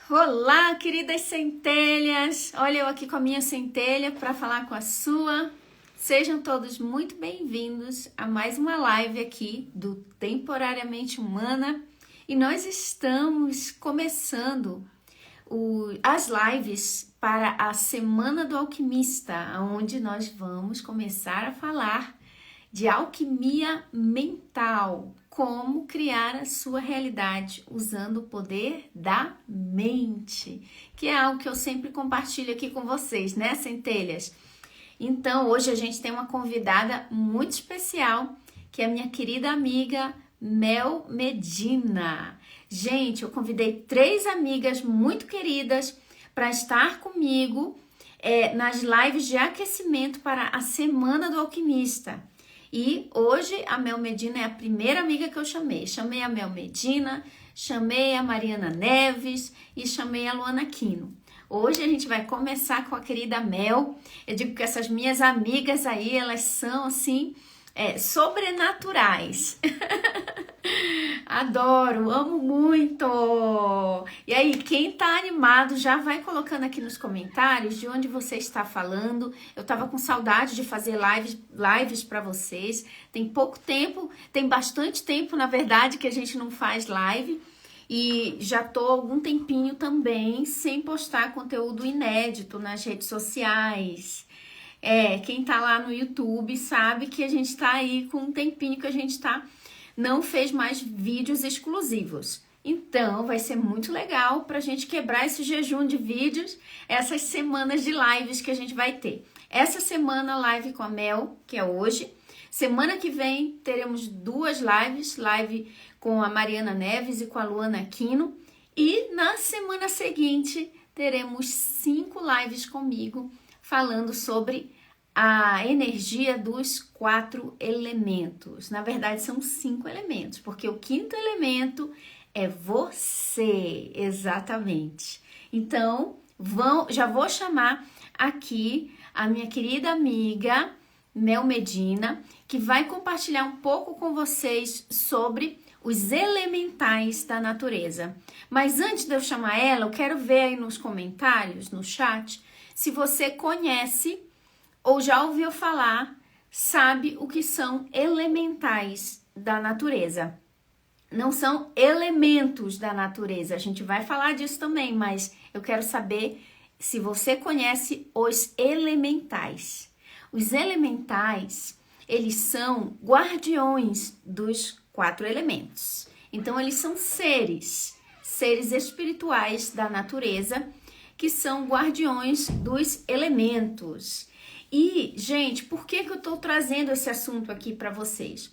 Olá, queridas centelhas! Olha eu aqui com a minha centelha para falar com a sua. Sejam todos muito bem-vindos a mais uma live aqui do Temporariamente Humana. E nós estamos começando as lives para a Semana do Alquimista, onde nós vamos começar a falar de alquimia mental, como criar a sua realidade usando o poder da mente, que é algo que eu sempre compartilho aqui com vocês, né, centelhas? Então, hoje a gente tem uma convidada muito especial, que é a minha querida amiga Mel Medina. Gente, eu convidei 3 amigas muito queridas para estar comigo nas lives de aquecimento para a Semana do Alquimista. E hoje a Mel Medina é a primeira amiga que eu chamei. Chamei a Mel Medina, chamei a Mariana Neves e chamei a Luana Aquino. Hoje a gente vai começar com a querida Mel. Eu digo que essas minhas amigas aí, elas são assim, sobrenaturais. Adoro, amo muito! E aí, quem tá animado já vai colocando aqui nos comentários de onde você está falando. Eu tava com saudade de fazer lives para vocês. Tem pouco tempo, tem bastante tempo, na verdade, que a gente não faz live. E já tô há algum tempinho também sem postar conteúdo inédito nas redes sociais. Quem tá lá no YouTube sabe que a gente tá aí com um tempinho que a gente não fez mais vídeos exclusivos. Então, vai ser muito legal para a gente quebrar esse jejum de vídeos, essas semanas de lives que a gente vai ter. Essa semana, live com a Mel, que é hoje. Semana que vem, teremos 2 lives, live com a Mariana Neves e com a Luana Aquino. E na semana seguinte, teremos 5 lives comigo, falando sobre a energia dos 4 elementos. Na verdade, são 5 elementos, porque o 5º elemento é você, exatamente. Então, já vou chamar aqui a minha querida amiga Mel Medina, que vai compartilhar um pouco com vocês sobre os elementais da natureza. Mas antes de eu chamar ela, eu quero ver aí nos comentários, no chat, se você conhece ou já ouviu falar, sabe o que são elementais da natureza. Não são elementos da natureza, a gente vai falar disso também, mas eu quero saber se você conhece os elementais. Os elementais, eles são guardiões dos 4 elementos. Então, eles são seres espirituais da natureza, que são guardiões dos elementos. E, gente, por que eu estou trazendo esse assunto aqui para vocês?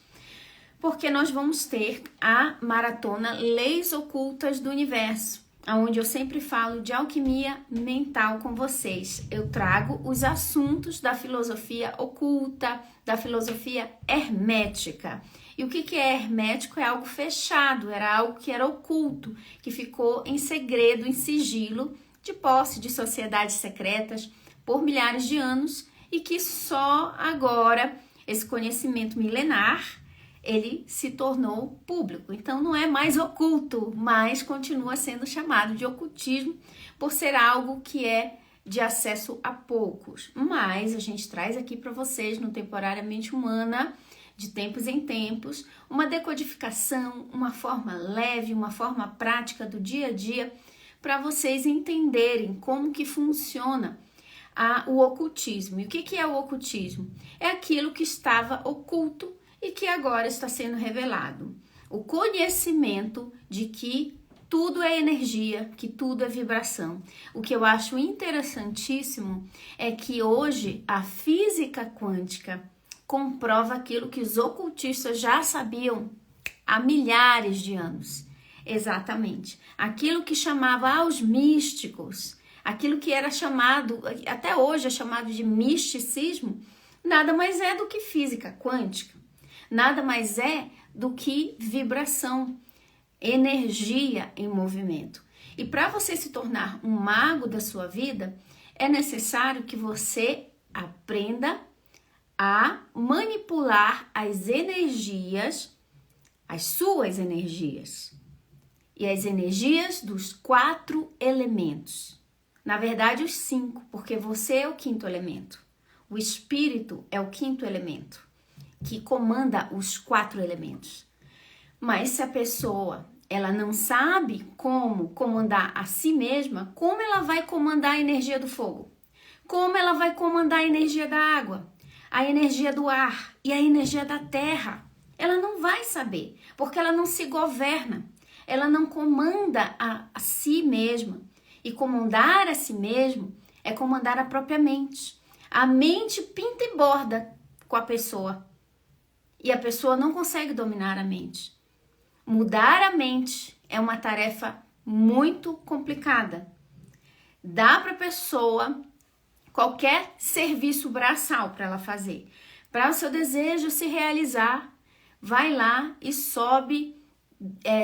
Porque nós vamos ter a maratona Leis Ocultas do Universo, onde eu sempre falo de alquimia mental com vocês. Eu trago os assuntos da filosofia oculta, da filosofia hermética. E o que é hermético? É algo fechado, era algo que era oculto, que ficou em segredo, em sigilo, de posse de sociedades secretas por milhares de anos, e que só agora esse conhecimento milenar ele se tornou público. Então não é mais oculto, mas continua sendo chamado de ocultismo por ser algo que é de acesso a poucos. Mas a gente traz aqui para vocês no Temporariamente Humana, de tempos em tempos, uma decodificação, uma forma leve, uma forma prática do dia a dia para vocês entenderem como que funciona o ocultismo. E o que é o ocultismo? É aquilo que estava oculto e que agora está sendo revelado. O conhecimento de que tudo é energia, que tudo é vibração. O que eu acho interessantíssimo é que hoje a física quântica comprova aquilo que os ocultistas já sabiam há milhares de anos. Exatamente. Aquilo que chamava os místicos, aquilo que era chamado, até hoje é chamado de misticismo, nada mais é do que física quântica. Nada mais é do que vibração, energia em movimento. E para você se tornar um mago da sua vida, é necessário que você aprenda a manipular as energias, as suas energias. E as energias dos 4 elementos. Na verdade, os 5, porque você é o 5º elemento. O espírito é o 5º elemento, que comanda os 4 elementos. Mas se a pessoa ela não sabe como comandar a si mesma, como ela vai comandar a energia do fogo? Como ela vai comandar a energia da água, a energia do ar e a energia da terra? Ela não vai saber, porque ela não se governa, ela não comanda a si mesma. E comandar a si mesmo é comandar a própria mente. A mente pinta e borda com a pessoa. E a pessoa não consegue dominar a mente. Mudar a mente é uma tarefa muito complicada. Dá para a pessoa qualquer serviço braçal para ela fazer. Para o seu desejo se realizar, vai lá e sobe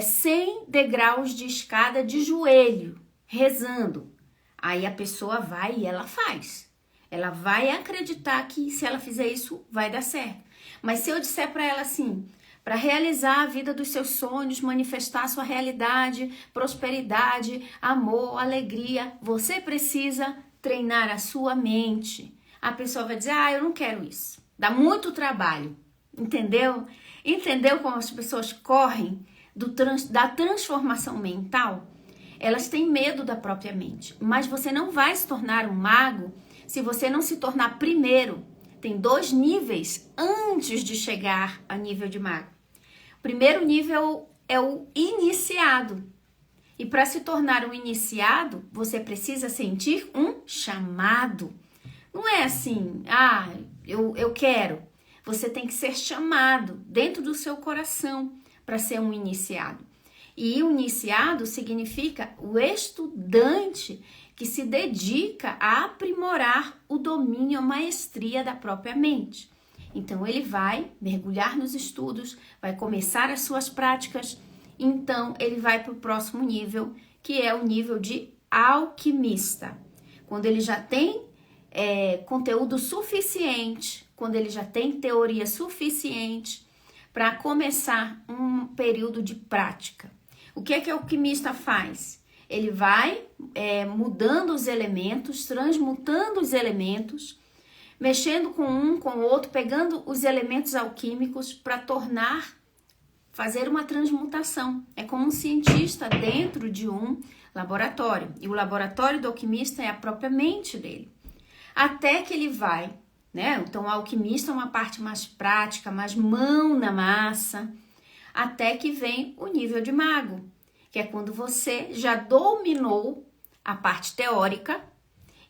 100 degraus de escada de joelho, rezando. Aí a pessoa vai e ela faz. Ela vai acreditar que se ela fizer isso, vai dar certo. Mas se eu disser para ela assim, para realizar a vida dos seus sonhos, manifestar a sua realidade, prosperidade, amor, alegria, você precisa treinar a sua mente. A pessoa vai dizer, eu não quero isso. Dá muito trabalho. Entendeu? Entendeu como as pessoas correm da transformação mental? Elas têm medo da própria mente. Mas você não vai se tornar um mago se você não se tornar primeiro. Tem 2 níveis antes de chegar a nível de mago. O primeiro nível é o iniciado. E para se tornar um iniciado, você precisa sentir um chamado. Não é assim, eu quero. Você tem que ser chamado dentro do seu coração para ser um iniciado. E o iniciado significa o estudante que se dedica a aprimorar o domínio, a maestria da própria mente. Então, ele vai mergulhar nos estudos, vai começar as suas práticas, então ele vai para o próximo nível, que é o nível de alquimista. Quando ele já tem conteúdo suficiente, quando ele já tem teoria suficiente para começar um período de prática. O que é que o alquimista faz? Ele vai mudando os elementos, transmutando os elementos, mexendo com um, com o outro, pegando os elementos alquímicos para fazer uma transmutação. É como um cientista dentro de um laboratório. E o laboratório do alquimista é a própria mente dele. Até que ele vai, né? Então, o alquimista é uma parte mais prática, mais mão na massa, até que vem o nível de mago, que é quando você já dominou a parte teórica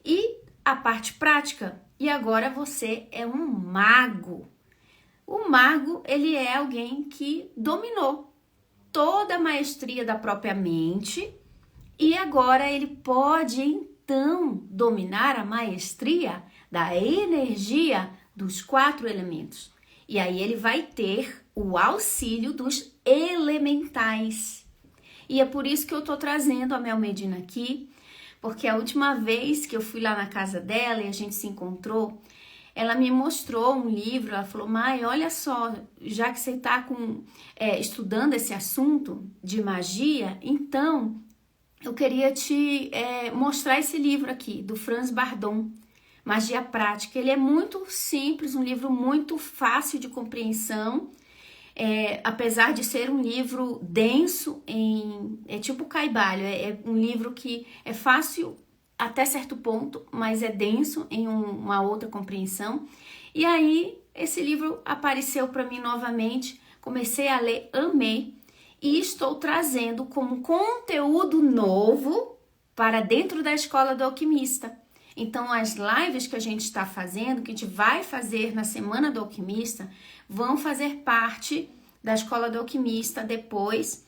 e a parte prática. E agora você é um mago. O mago, ele é alguém que dominou toda a maestria da própria mente e agora ele pode, então, dominar a maestria da energia dos 4 elementos. E aí ele vai ter o auxílio dos elementais. E é por isso que eu tô trazendo a Mel Medina aqui, porque a última vez que eu fui lá na casa dela e a gente se encontrou, ela me mostrou um livro, ela falou, Mai, olha só, já que você está estudando esse assunto de magia, então eu queria te mostrar esse livro aqui, do Franz Bardon, Magia Prática. Ele é muito simples, um livro muito fácil de compreensão, apesar de ser um livro denso, é tipo Caibalho, é um livro que é fácil até certo ponto, mas é denso em uma outra compreensão. E aí, esse livro apareceu para mim novamente, comecei a ler, amei, e estou trazendo como conteúdo novo para dentro da Escola do Alquimista. Então, as lives que a gente está fazendo, que a gente vai fazer na Semana do Alquimista, vão fazer parte da Escola do Alquimista depois,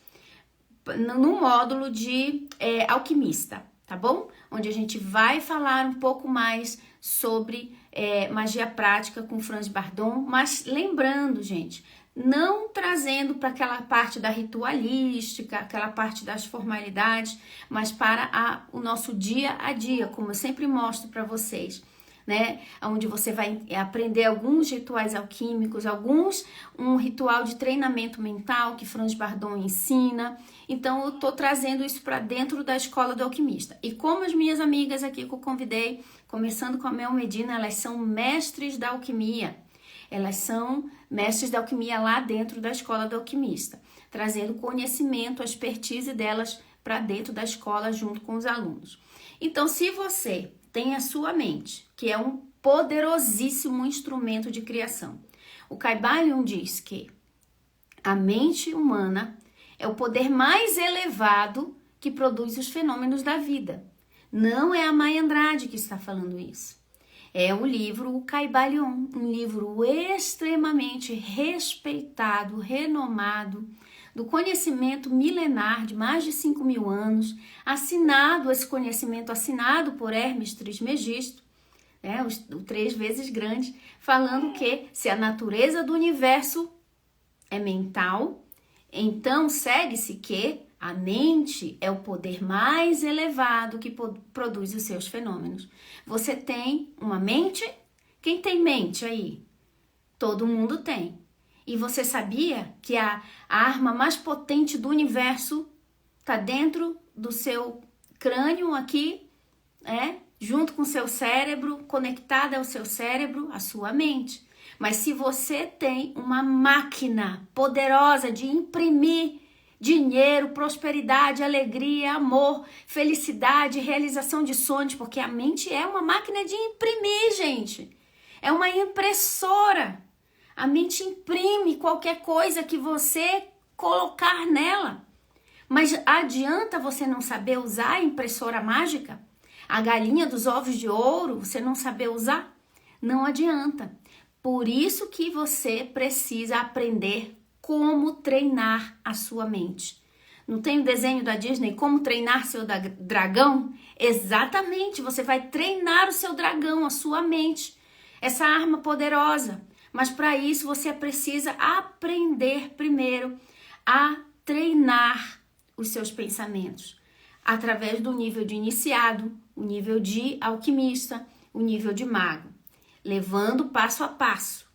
no módulo de alquimista, tá bom? Onde a gente vai falar um pouco mais sobre magia prática com Franz Bardon, mas lembrando, gente, não trazendo para aquela parte da ritualística, aquela parte das formalidades, mas para o nosso dia a dia, como eu sempre mostro para vocês, né? Onde você vai aprender alguns rituais alquímicos, um ritual de treinamento mental que Franz Bardon ensina. Então, eu tô trazendo isso para dentro da Escola do Alquimista. E como as minhas amigas aqui que eu convidei, começando com a Mel Medina, elas são mestres da alquimia. Elas são mestres da alquimia lá dentro da Escola do Alquimista, trazendo conhecimento, a expertise delas para dentro da escola junto com os alunos. Então, se você tem a sua mente, que é um poderosíssimo instrumento de criação, o Kybalion diz que a mente humana é o poder mais elevado que produz os fenômenos da vida. Não é a Maya Andrade que está falando isso. É o livro O Kybalion, um livro extremamente respeitado, renomado, do conhecimento milenar de mais de 5.000 anos, esse conhecimento assinado por Hermes Trismegisto, né, o 3 vezes grande, falando que se a natureza do universo é mental, então segue-se que a mente é o poder mais elevado que produz os seus fenômenos. Você tem uma mente? Quem tem mente aí? Todo mundo tem. E você sabia que a arma mais potente do universo está dentro do seu crânio aqui, junto com o seu cérebro, conectada ao seu cérebro, a sua mente. Mas se você tem uma máquina poderosa de imprimir dinheiro, prosperidade, alegria, amor, felicidade, realização de sonhos, porque a mente é uma máquina de imprimir, gente. É uma impressora. A mente imprime qualquer coisa que você colocar nela. Mas adianta você não saber usar a impressora mágica? A galinha dos ovos de ouro, você não saber usar? Não adianta. Por isso que você precisa aprender como treinar a sua mente. Não tem o desenho da Disney, Como Treinar Seu Dragão? Exatamente, você vai treinar o seu dragão, a sua mente. Essa arma poderosa. Mas para isso você precisa aprender primeiro a treinar os seus pensamentos. Através do nível de iniciado, o nível de alquimista, o nível de mago. Levando passo a passo,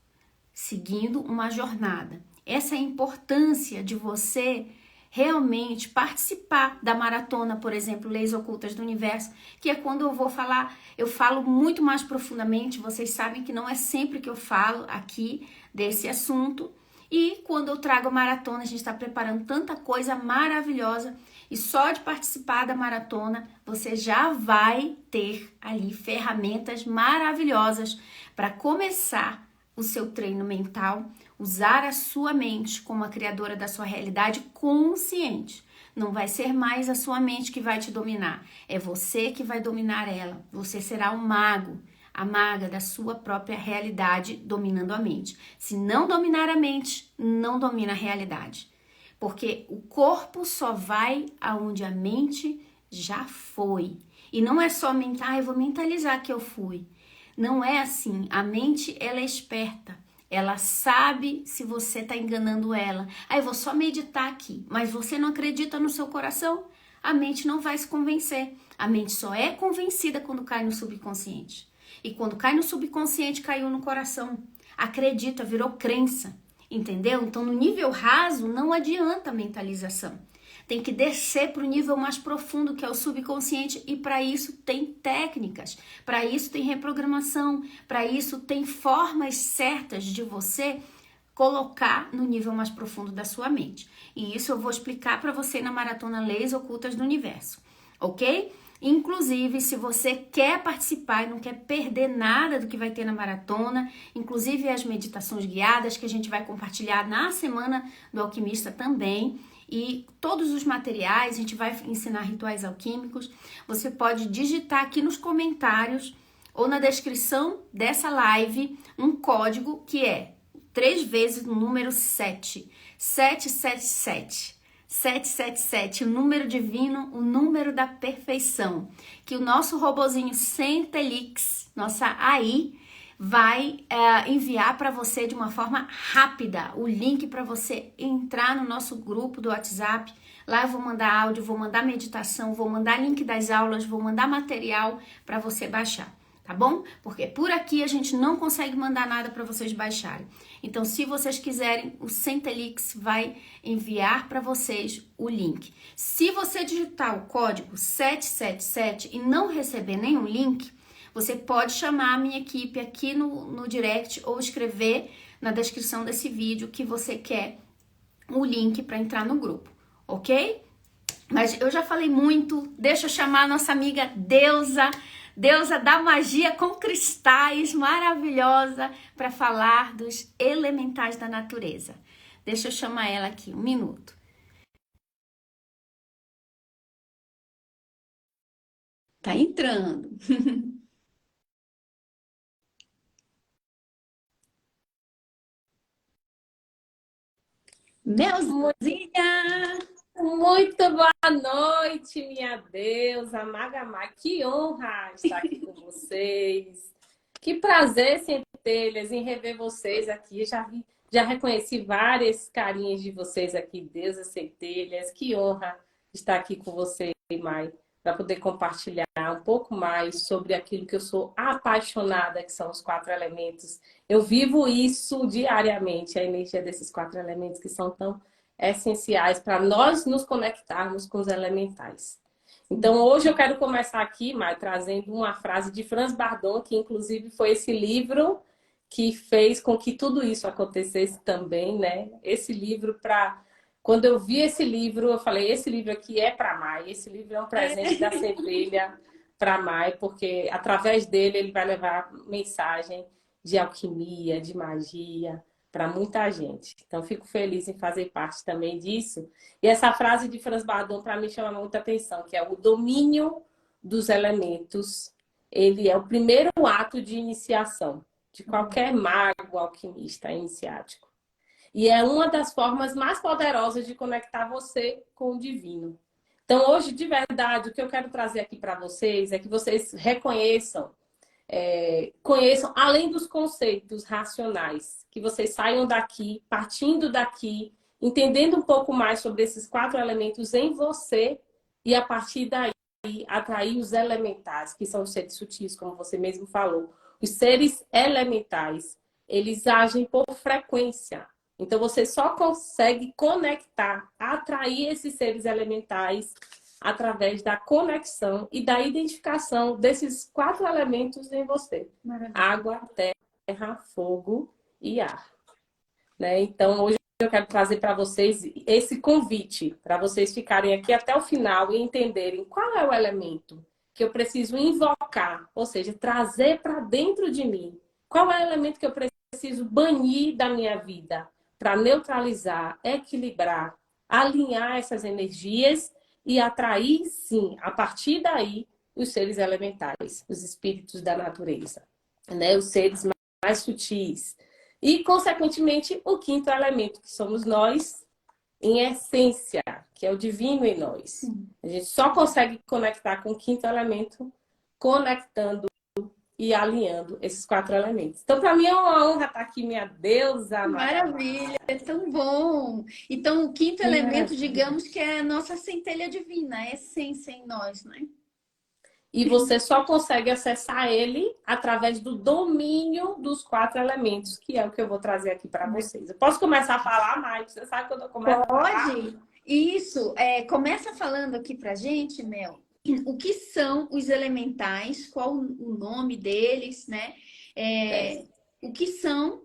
seguindo uma jornada. Essa é a importância de você realmente participar da maratona, por exemplo, Leis Ocultas do Universo, que é quando eu vou falar, eu falo muito mais profundamente, vocês sabem que não é sempre que eu falo aqui desse assunto, e quando eu trago a maratona, a gente está preparando tanta coisa maravilhosa, e só de participar da maratona, você já vai ter ali ferramentas maravilhosas para começar o seu treino mental, usar a sua mente como a criadora da sua realidade consciente. Não vai ser mais a sua mente que vai te dominar, é você que vai dominar ela. Você será o mago, a maga da sua própria realidade, dominando a mente. Se não dominar a mente, não domina a realidade. Porque o corpo só vai aonde a mente já foi. E não é só mental, eu vou mentalizar que eu fui. Não é assim. A mente, ela é esperta. Ela sabe se você está enganando ela. Eu vou só meditar aqui. Mas você não acredita no seu coração? A mente não vai se convencer. A mente só é convencida quando cai no subconsciente. E quando cai no subconsciente, caiu no coração. Acredita, virou crença. Entendeu? Então, no nível raso, não adianta a mentalização. Tem que descer para o nível mais profundo, que é o subconsciente, e para isso tem técnicas, para isso tem reprogramação, para isso tem formas certas de você colocar no nível mais profundo da sua mente. E isso eu vou explicar para você na Maratona Leis Ocultas do Universo, ok? Inclusive, se você quer participar e não quer perder nada do que vai ter na maratona, inclusive as meditações guiadas que a gente vai compartilhar na Semana do Alquimista também, e todos os materiais, a gente vai ensinar rituais alquímicos, você pode digitar aqui nos comentários ou na descrição dessa live um código que é 3 vezes o número 7, 777. 777, o número divino, o número da perfeição, que o nosso robozinho Centelix, nossa AI, vai enviar para você de uma forma rápida o link para você entrar no nosso grupo do WhatsApp. Lá eu vou mandar áudio, vou mandar meditação, vou mandar link das aulas, vou mandar material para você baixar. tá bom? Porque por aqui a gente não consegue mandar nada para vocês baixarem. Então, se vocês quiserem, o Centelix vai enviar para vocês o link. Se você digitar o código 777 e não receber nenhum link, você pode chamar a minha equipe aqui no direct ou escrever na descrição desse vídeo que você quer o link para entrar no grupo, ok? Mas eu já falei muito, deixa eu chamar a nossa amiga Deusa, Deusa da magia com cristais, maravilhosa, para falar dos elementais da natureza. Deixa eu chamar ela aqui, um minuto. Tá entrando. Melzinha! Muito boa noite, minha deusa Magamá. Que honra estar aqui com vocês. Que prazer, centelhas, em rever vocês aqui. Já reconheci várias carinhas de vocês aqui, deusas centelhas. Que honra estar aqui com você, Mai, para poder compartilhar um pouco mais sobre aquilo que eu sou apaixonada, que são os 4 elementos. Eu vivo isso diariamente, a energia desses 4 elementos que são tão essenciais para nós nos conectarmos com os elementais. Então, hoje eu quero começar aqui, Mai, trazendo uma frase de Franz Bardon, que inclusive foi esse livro que fez com que tudo isso acontecesse também, né? Esse livro, quando eu vi esse livro, eu falei, esse livro aqui é para Mai, esse livro é um presente da centelha para Mai, porque através dele ele vai levar mensagem de alquimia, de magia, para muita gente. Então, fico feliz em fazer parte também disso. E essa frase de Franz Bardon, para mim, chama muita atenção, que é o domínio dos elementos. Ele é o primeiro ato de iniciação de qualquer mago, alquimista iniciático. E é uma das formas mais poderosas de conectar você com o divino. Então, hoje, de verdade, o que eu quero trazer aqui para vocês é que vocês reconheçam, conheçam, além dos conceitos racionais, que vocês saiam daqui, partindo daqui, entendendo um pouco mais sobre esses 4 elementos em você e a partir daí atrair os elementais, que são os seres sutis, como você mesmo falou. Os seres elementais, eles agem por frequência. Então, você só consegue conectar, atrair esses seres elementais através da conexão e da identificação desses 4 elementos em você. Maravilha. Água, terra, fogo e ar. Né? Então, hoje eu quero trazer para vocês esse convite, para vocês ficarem aqui até o final e entenderem qual é o elemento que eu preciso invocar, ou seja, trazer para dentro de mim. Qual é o elemento que eu preciso banir da minha vida para neutralizar, equilibrar, alinhar essas energias e atrair, sim, a partir daí, os seres elementais, os espíritos da natureza, né? Os seres mais sutis. E, consequentemente, o 5º elemento, que somos nós, em essência, que é o divino em nós. A gente só consegue conectar com o 5º elemento conectando e alinhando esses 4 elementos. Então, para mim é uma honra estar aqui, minha deusa. Maravilha, é tão bom. Então, o 5º elemento, digamos que é a nossa centelha divina, a essência em nós, né? E você só consegue acessar ele através do domínio dos 4 elementos, que é o que eu vou trazer aqui para vocês. Eu posso começar a falar mais? Você sabe quando eu começo a falar? Pode. Isso. Começa falando aqui pra gente, Mel, o que são os elementais, qual o nome deles, né? O que são,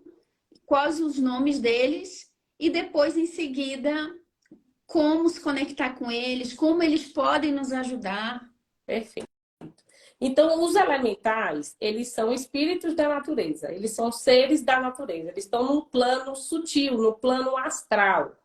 quais os nomes deles e depois, em seguida, como se conectar com eles, como eles podem nos ajudar. Perfeito. Então, os elementais, eles são espíritos da natureza, eles são seres da natureza, eles estão no plano sutil, no plano astral.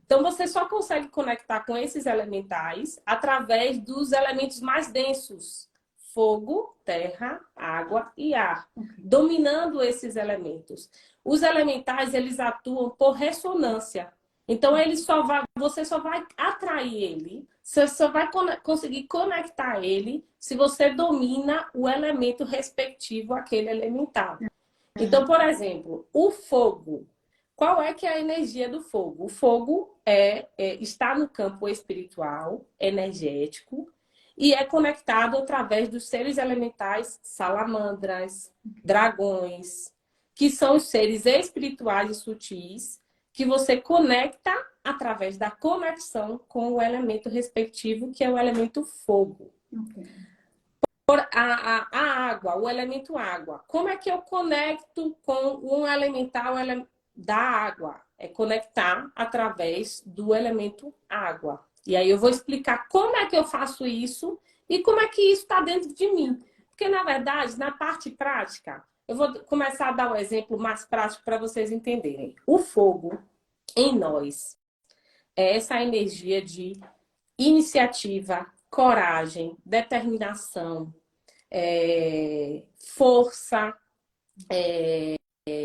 Então, você só consegue conectar com esses elementais através dos elementos mais densos, fogo, terra, água e ar, dominando esses elementos. Os elementais, eles atuam por ressonância. Então, você só vai atrair ele, você só vai conseguir conectar ele se você domina o elemento respectivo àquele elemental. Então, por exemplo, o fogo. Qual é que é a energia do fogo? O fogo está no campo espiritual, energético, e é conectado através dos seres elementais salamandras, dragões, que são os seres espirituais e sutis que você conecta através da conexão com o elemento respectivo, que é o elemento fogo. A água, o elemento água. Como é que eu conecto com um elemental da água? É conectar através do elemento água. E aí eu vou explicar como é que eu faço isso e como é que isso está dentro de mim. Porque, na verdade, na parte prática, eu vou começar a dar um exemplo mais prático para vocês entenderem. O fogo em nós é essa energia de iniciativa, coragem, determinação, força,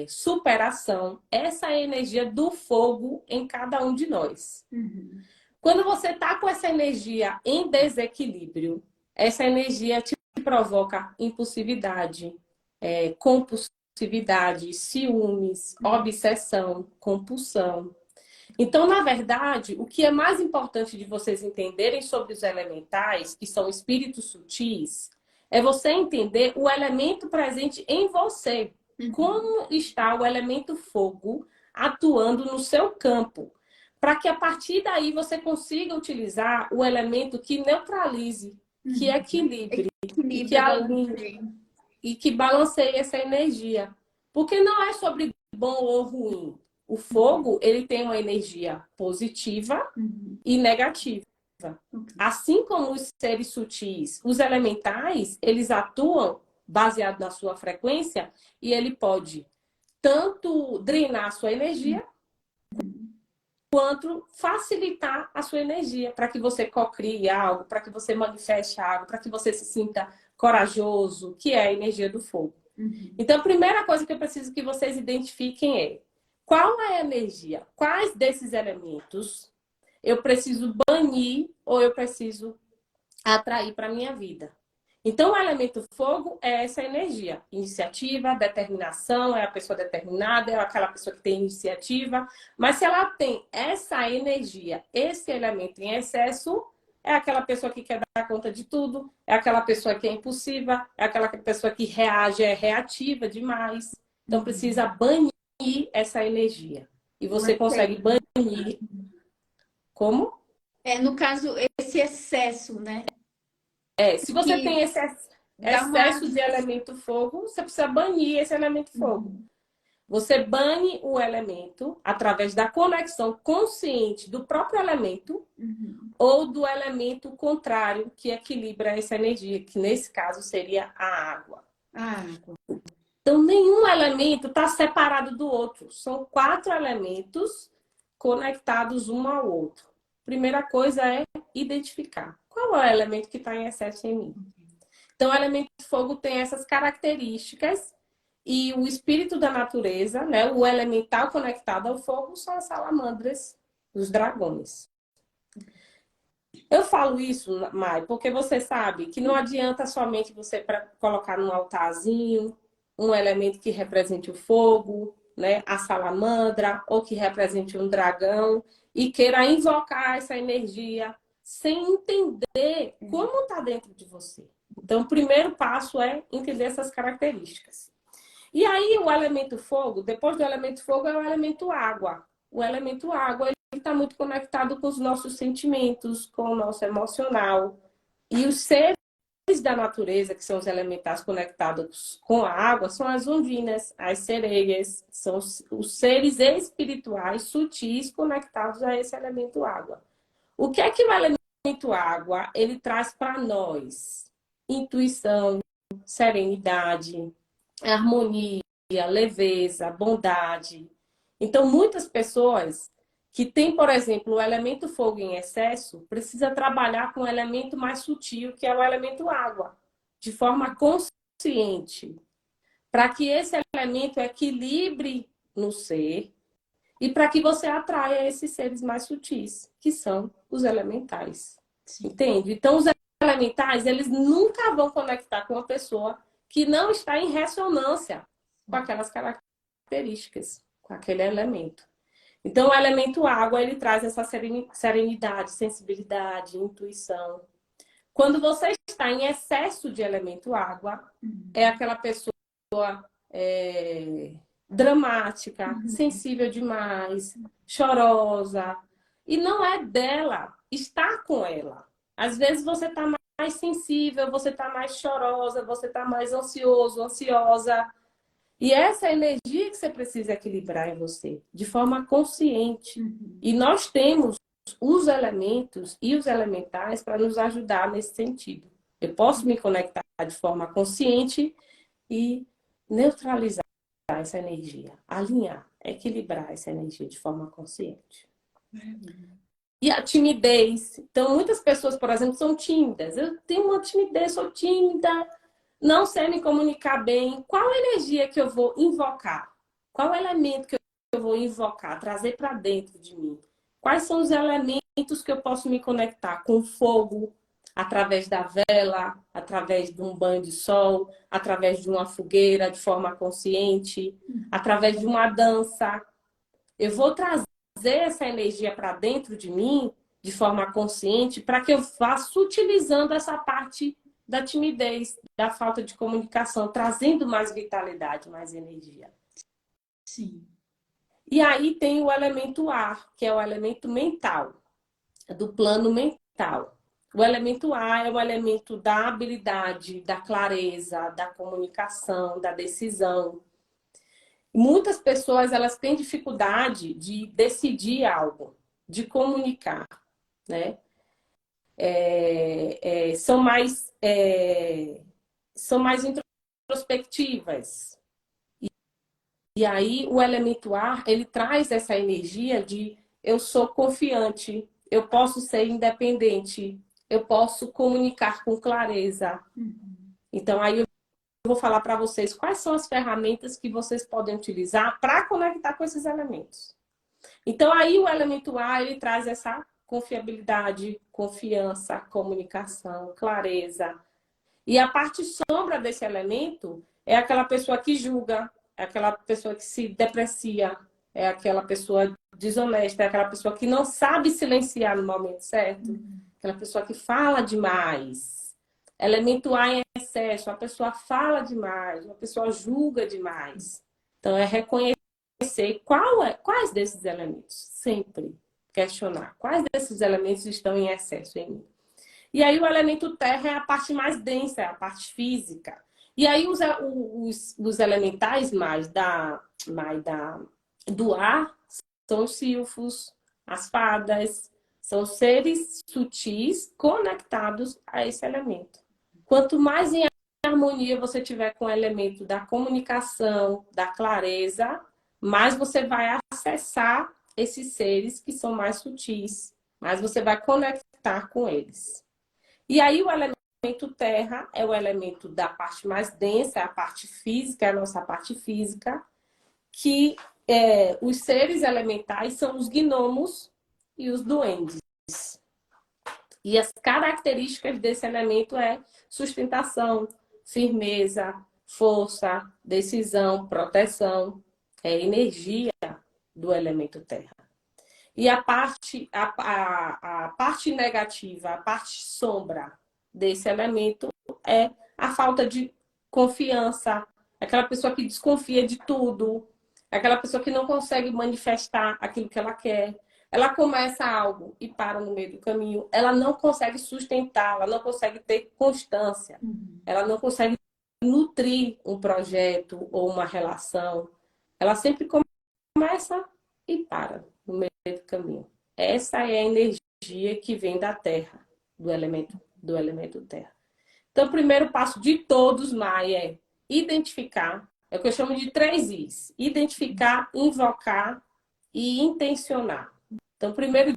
superação. Essa é a energia do fogo em cada um de nós. Quando você está com essa energia em desequilíbrio, essa energia te provoca impulsividade, compulsividade, ciúmes, obsessão, compulsão. Então, na verdade, o que é mais importante de vocês entenderem sobre os elementais, que são espíritos sutis, é você entender o elemento presente em você. Como está o elemento fogo atuando no seu campo, para que a partir daí você consiga utilizar o elemento que neutralize, que equilibre, e que alinhe, e que balanceie essa energia. Porque não é sobre bom ou ruim. O fogo, ele tem uma energia positiva e negativa. Assim como os seres sutis, os elementais, eles atuam baseado na sua frequência e ele pode tanto drenar a sua energia quanto facilitar a sua energia para que você cocrie algo, para que você manifeste algo, para que você se sinta corajoso, que é a energia do fogo. Então, a primeira coisa que eu preciso que vocês identifiquem é qual é a energia, quais desses elementos eu preciso banir ou eu preciso atrair para a minha vida. Então, o elemento fogo é essa energia. Iniciativa, determinação, é a pessoa determinada, é aquela pessoa que tem iniciativa. Mas se ela tem essa energia, esse elemento em excesso, é aquela pessoa que quer dar conta de tudo, é aquela pessoa que é impulsiva, é aquela pessoa que reage, é reativa demais. Então, precisa banir essa energia. E você consegue banir. Como? No caso, esse excesso, né? Se você tem esse excesso de elemento fogo, você precisa banir esse elemento fogo. Você bane o elemento através da conexão consciente do próprio elemento ou do elemento contrário que equilibra essa energia, que nesse caso seria a água. Então, nenhum elemento está separado do outro. São 4 elementos conectados um ao outro. Primeira coisa é identificar qual é o elemento que está em excesso em mim. Então, o elemento fogo tem essas características e o espírito da natureza, né, o elemental conectado ao fogo, são as salamandras, os dragões. Eu falo isso, Mai, porque você sabe que não adianta somente você colocar num altarzinho um elemento que represente o fogo, né, a salamandra, ou que represente um dragão, e queira invocar essa energia sem entender como está dentro de você. Então, o primeiro passo é entender essas características. E aí, o elemento fogo, depois do elemento fogo, é o elemento água. O elemento água, ele está muito conectado com os nossos sentimentos, com o nosso emocional. E os seres da natureza, que são os elementais conectados com a água, são as ondinas, as sereias, são os seres espirituais sutis conectados a esse elemento água. O que é que o elemento água ele traz para nós? Intuição, serenidade, harmonia, leveza, bondade. Então, muitas pessoas que têm, por exemplo, o elemento fogo em excesso, precisa trabalhar com o elemento mais sutil, que é o elemento água, de forma consciente, para que esse elemento equilibre no ser e para que você atraia esses seres mais sutis, que são os elementais. Sim. Entende? Então, os elementais, eles nunca vão conectar com uma pessoa que não está em ressonância com aquelas características, com aquele elemento. Então, o elemento água, ele traz essa serenidade, sensibilidade, intuição. Quando você está em excesso de elemento água, é aquela pessoa dramática, sensível demais, chorosa. E não é dela, está com ela. Às vezes você está mais sensível, você está mais chorosa, você está mais ansioso, ansiosa. E essa é a energia que você precisa equilibrar em você, de forma consciente. E nós temos os elementos e os elementais para nos ajudar nesse sentido. Eu posso me conectar de forma consciente e neutralizar essa energia, alinhar, equilibrar essa energia de forma consciente. E a timidez. Então, muitas pessoas, por exemplo, são tímidas. Eu tenho uma timidez, sou tímida, não sei me comunicar bem. Qual energia que eu vou invocar? Qual elemento que eu vou invocar, trazer para dentro de mim? Quais são os elementos que eu posso me conectar? Com o fogo, através da vela, através de um banho de sol, através de uma fogueira de forma consciente, através de uma dança. Eu vou trazer essa energia para dentro de mim de forma consciente para que eu vá sutilizando essa parte da timidez, da falta de comunicação, trazendo mais vitalidade, mais energia. Sim. E aí tem o elemento ar, que é o elemento mental, do plano mental. O elemento ar é o elemento da habilidade, da clareza, da comunicação, da decisão. Muitas pessoas elas têm dificuldade de decidir algo, de comunicar, né? São mais introspectivas. E aí o elemento ar, ele traz essa energia de eu sou confiante, eu posso ser independente, eu posso comunicar com clareza. Então aí eu vou falar para vocês quais são as ferramentas que vocês podem utilizar para conectar com esses elementos. Então aí o elemento ar, ele traz essa confiabilidade, confiança, comunicação, clareza. E a parte sombra desse elemento é aquela pessoa que julga, é aquela pessoa que se deprecia, é aquela pessoa desonesta, é aquela pessoa que não sabe silenciar no momento certo, aquela pessoa que fala demais. Elemento A em excesso, a pessoa fala demais, uma pessoa julga demais. Então é reconhecer quais desses elementos, sempre questionar quais desses elementos estão em excesso em mim. E aí o elemento terra é a parte mais densa, é a parte física. E aí os elementais do ar são os silfos, as fadas, são seres sutis conectados a esse elemento. Quanto mais em harmonia você tiver com o elemento da comunicação, da clareza, mais você vai acessar esses seres que são mais sutis, mais você vai conectar com eles. E aí o elemento terra é o elemento da parte mais densa, é a parte física, é a nossa parte física, que os seres elementais são os gnomos e os duendes. E as características desse elemento é sustentação, firmeza, força, decisão, proteção, é energia do elemento terra. E a parte negativa, a parte sombra desse elemento é a falta de confiança, aquela pessoa que desconfia de tudo, aquela pessoa que não consegue manifestar aquilo que ela quer. Ela começa algo e para no meio do caminho, ela não consegue sustentar, ela não consegue ter constância, ela não consegue nutrir um projeto ou uma relação. Ela sempre começa e para no meio do caminho. Essa é a energia que vem da terra, do elemento terra. Então, o primeiro passo de todos, Mai, é identificar, é o que eu chamo de 3 Is. Identificar, invocar e intencionar. Então, primeiro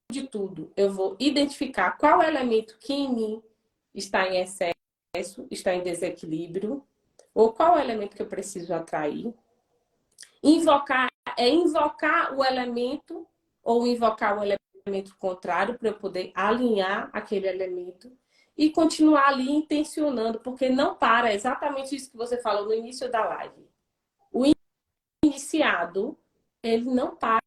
de tudo, eu vou identificar qual elemento que em mim está em excesso, está em desequilíbrio, ou qual elemento que eu preciso atrair. Invocar é invocar o elemento ou invocar o elemento contrário para eu poder alinhar aquele elemento e continuar ali intencionando, porque não para, é exatamente isso que você falou no início da live. O iniciado, ele não para,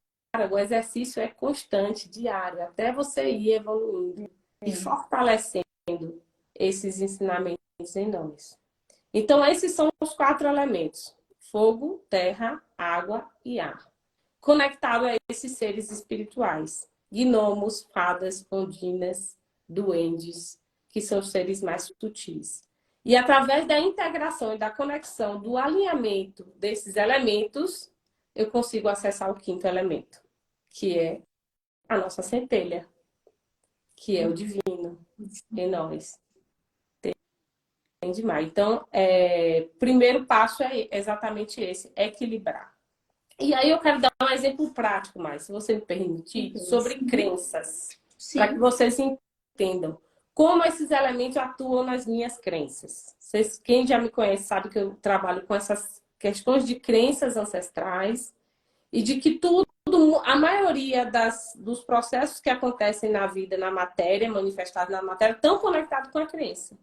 o exercício é constante, diário, até você ir evoluindo e fortalecendo esses ensinamentos em nós. Então, esses são os 4 elementos: fogo, terra, água e ar. Conectado a esses seres espirituais: gnomos, fadas, ondinas, duendes, que são os seres mais sutis. E através da integração e da conexão, do alinhamento desses elementos, eu consigo acessar o 5º elemento, que é a nossa centelha, que é o divino em nós. Entende mais? Então, primeiro passo é exatamente esse: equilibrar. E aí eu quero dar um exemplo prático mais, se você me permitir, sobre crenças, para que vocês entendam como esses elementos atuam nas minhas crenças. Quem já me conhece sabe que eu trabalho com essas questões de crenças ancestrais e de que a maioria dos processos que acontecem na vida, na matéria, manifestados na matéria, estão conectados com a crença.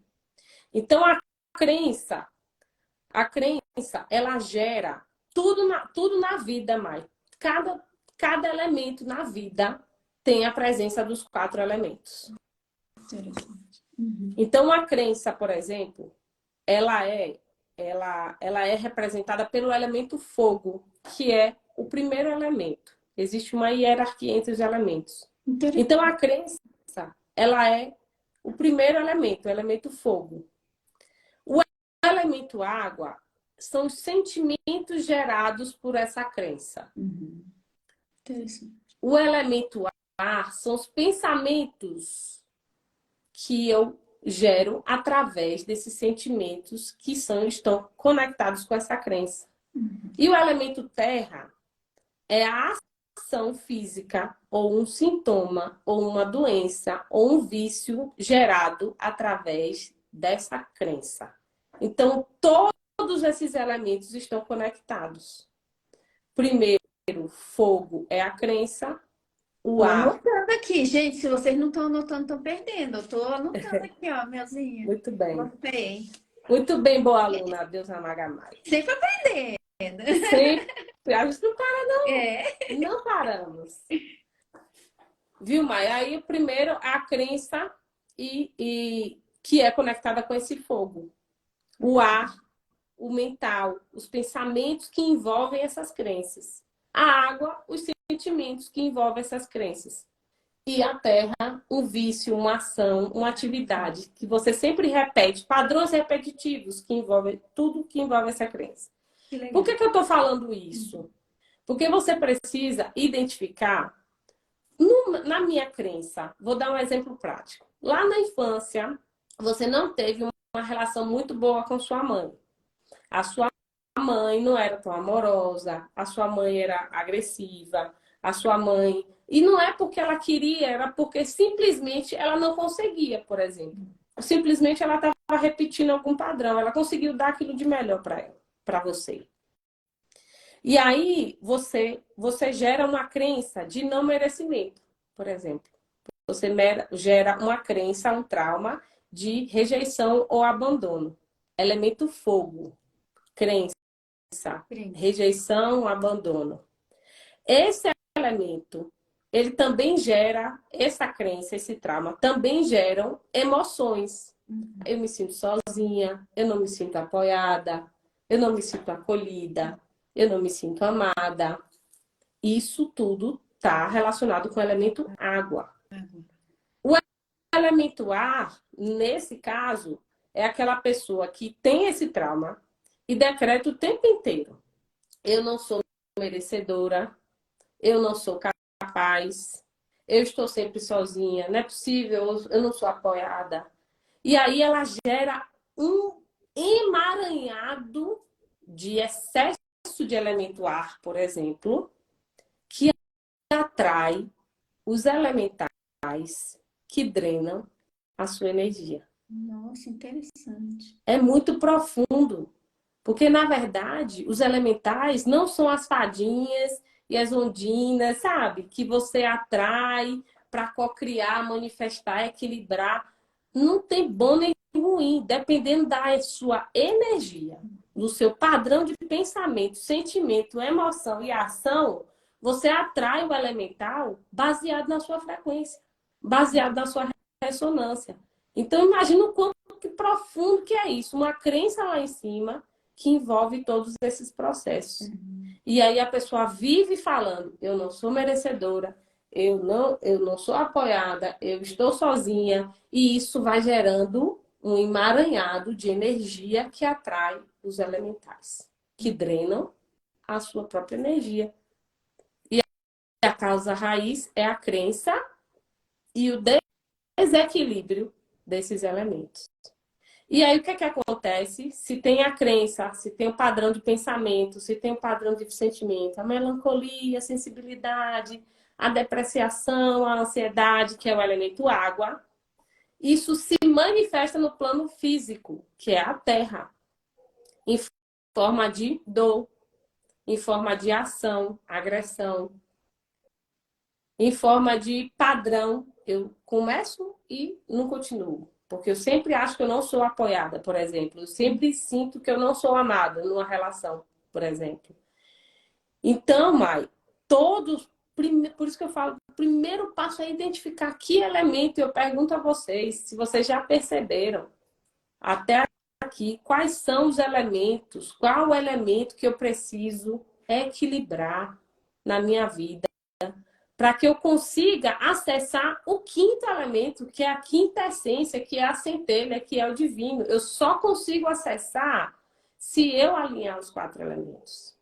Então, a crença, ela gera tudo na vida, Mai. Cada elemento na vida tem a presença dos 4 elementos. Então, a crença, por exemplo, ela é representada pelo elemento fogo, que é o primeiro elemento. Existe uma hierarquia entre os elementos. Então, a crença, ela é o primeiro elemento, o elemento fogo. O elemento água são os sentimentos gerados por essa crença. Interessante. O elemento ar são os pensamentos que eu gero através desses sentimentos que estão conectados com essa crença. E o elemento terra é a ação física, ou um sintoma, ou uma doença, ou um vício gerado através dessa crença. Então, todos esses elementos estão conectados. Primeiro, fogo é a crença, o ar. Anotando aqui, gente, se vocês não estão anotando, estão perdendo. Eu estou anotando aqui, ó, meuzinho. Muito bem. Gostei. Muito bem, boa aluna, Deus Amagamai. Sempre aprendendo. Sempre. A gente não para, não. Não paramos. Viu, Maia? Aí, primeiro, a crença que é conectada com esse fogo. O ar, o mental, os pensamentos que envolvem essas crenças. A água, os sentimentos que envolvem essas crenças. E a terra, um vício, uma ação, uma atividade que você sempre repete, padrões repetitivos que envolvem tudo que envolve essa crença. Por que eu estou falando isso? Porque você precisa identificar, na minha crença, vou dar um exemplo prático. Lá na infância, você não teve uma relação muito boa com sua mãe. A sua mãe não era tão amorosa, a sua mãe era agressiva, a sua mãe... E não é porque ela queria, era porque simplesmente ela não conseguia, por exemplo. Simplesmente ela estava repetindo algum padrão, ela conseguiu dar aquilo de melhor para você. E aí você gera uma crença de não merecimento, por exemplo. Você gera uma crença, um trauma de rejeição ou abandono. Elemento fogo, crença, rejeição, abandono. Esse elemento, ele também gera, essa crença, esse trauma, também geram emoções. Eu me sinto sozinha, eu não me sinto apoiada, eu não me sinto acolhida, eu não me sinto amada. Isso tudo está relacionado com o elemento água. O elemento ar, nesse caso, é aquela pessoa que tem esse trauma e decreta o tempo inteiro: eu não sou merecedora, eu não sou capaz, eu estou sempre sozinha, não é possível, eu não sou apoiada. E aí ela gera um emaranhado de excesso de elemento ar, por exemplo, que atrai os elementais que drenam a sua energia. Nossa, interessante. É muito profundo, porque na verdade os elementais não são as fadinhas e as ondinas, sabe? Que você atrai para co-criar, manifestar, equilibrar. Não tem bom nem ruim, dependendo da sua energia, do seu padrão de pensamento, sentimento, emoção e ação, você atrai o elemental baseado na sua frequência, baseado na sua ressonância. Então, imagina o quanto que profundo que é isso. Uma crença lá em cima que envolve todos esses processos. E aí a pessoa vive falando, eu não sou merecedora, eu não sou apoiada, eu estou sozinha. E isso vai gerando um emaranhado de energia que atrai os elementais, que drenam a sua própria energia. E a causa raiz é a crença e o desequilíbrio desses elementos. E aí, o que é que acontece? Se tem a crença, se tem o padrão de pensamento, se tem o padrão de sentimento, a melancolia, a sensibilidade, a depreciação, a ansiedade, que é o elemento água, isso se manifesta no plano físico, que é a terra, em forma de dor, em forma de ação, agressão, em forma de padrão. Eu começo e não continuo. Porque eu sempre acho que eu não sou apoiada, por exemplo. Eu sempre sinto que eu não sou amada numa relação, por exemplo. Então, Mai, todos. Por isso que eu falo, o primeiro passo é identificar que elemento. Eu pergunto a vocês, se vocês já perceberam até aqui, quais são os elementos, qual o elemento que eu preciso equilibrar na minha vida para que eu consiga acessar o quinto elemento, que é a quinta essência, que é a centelha, que é o divino. Eu só consigo acessar se eu alinhar os quatro elementos.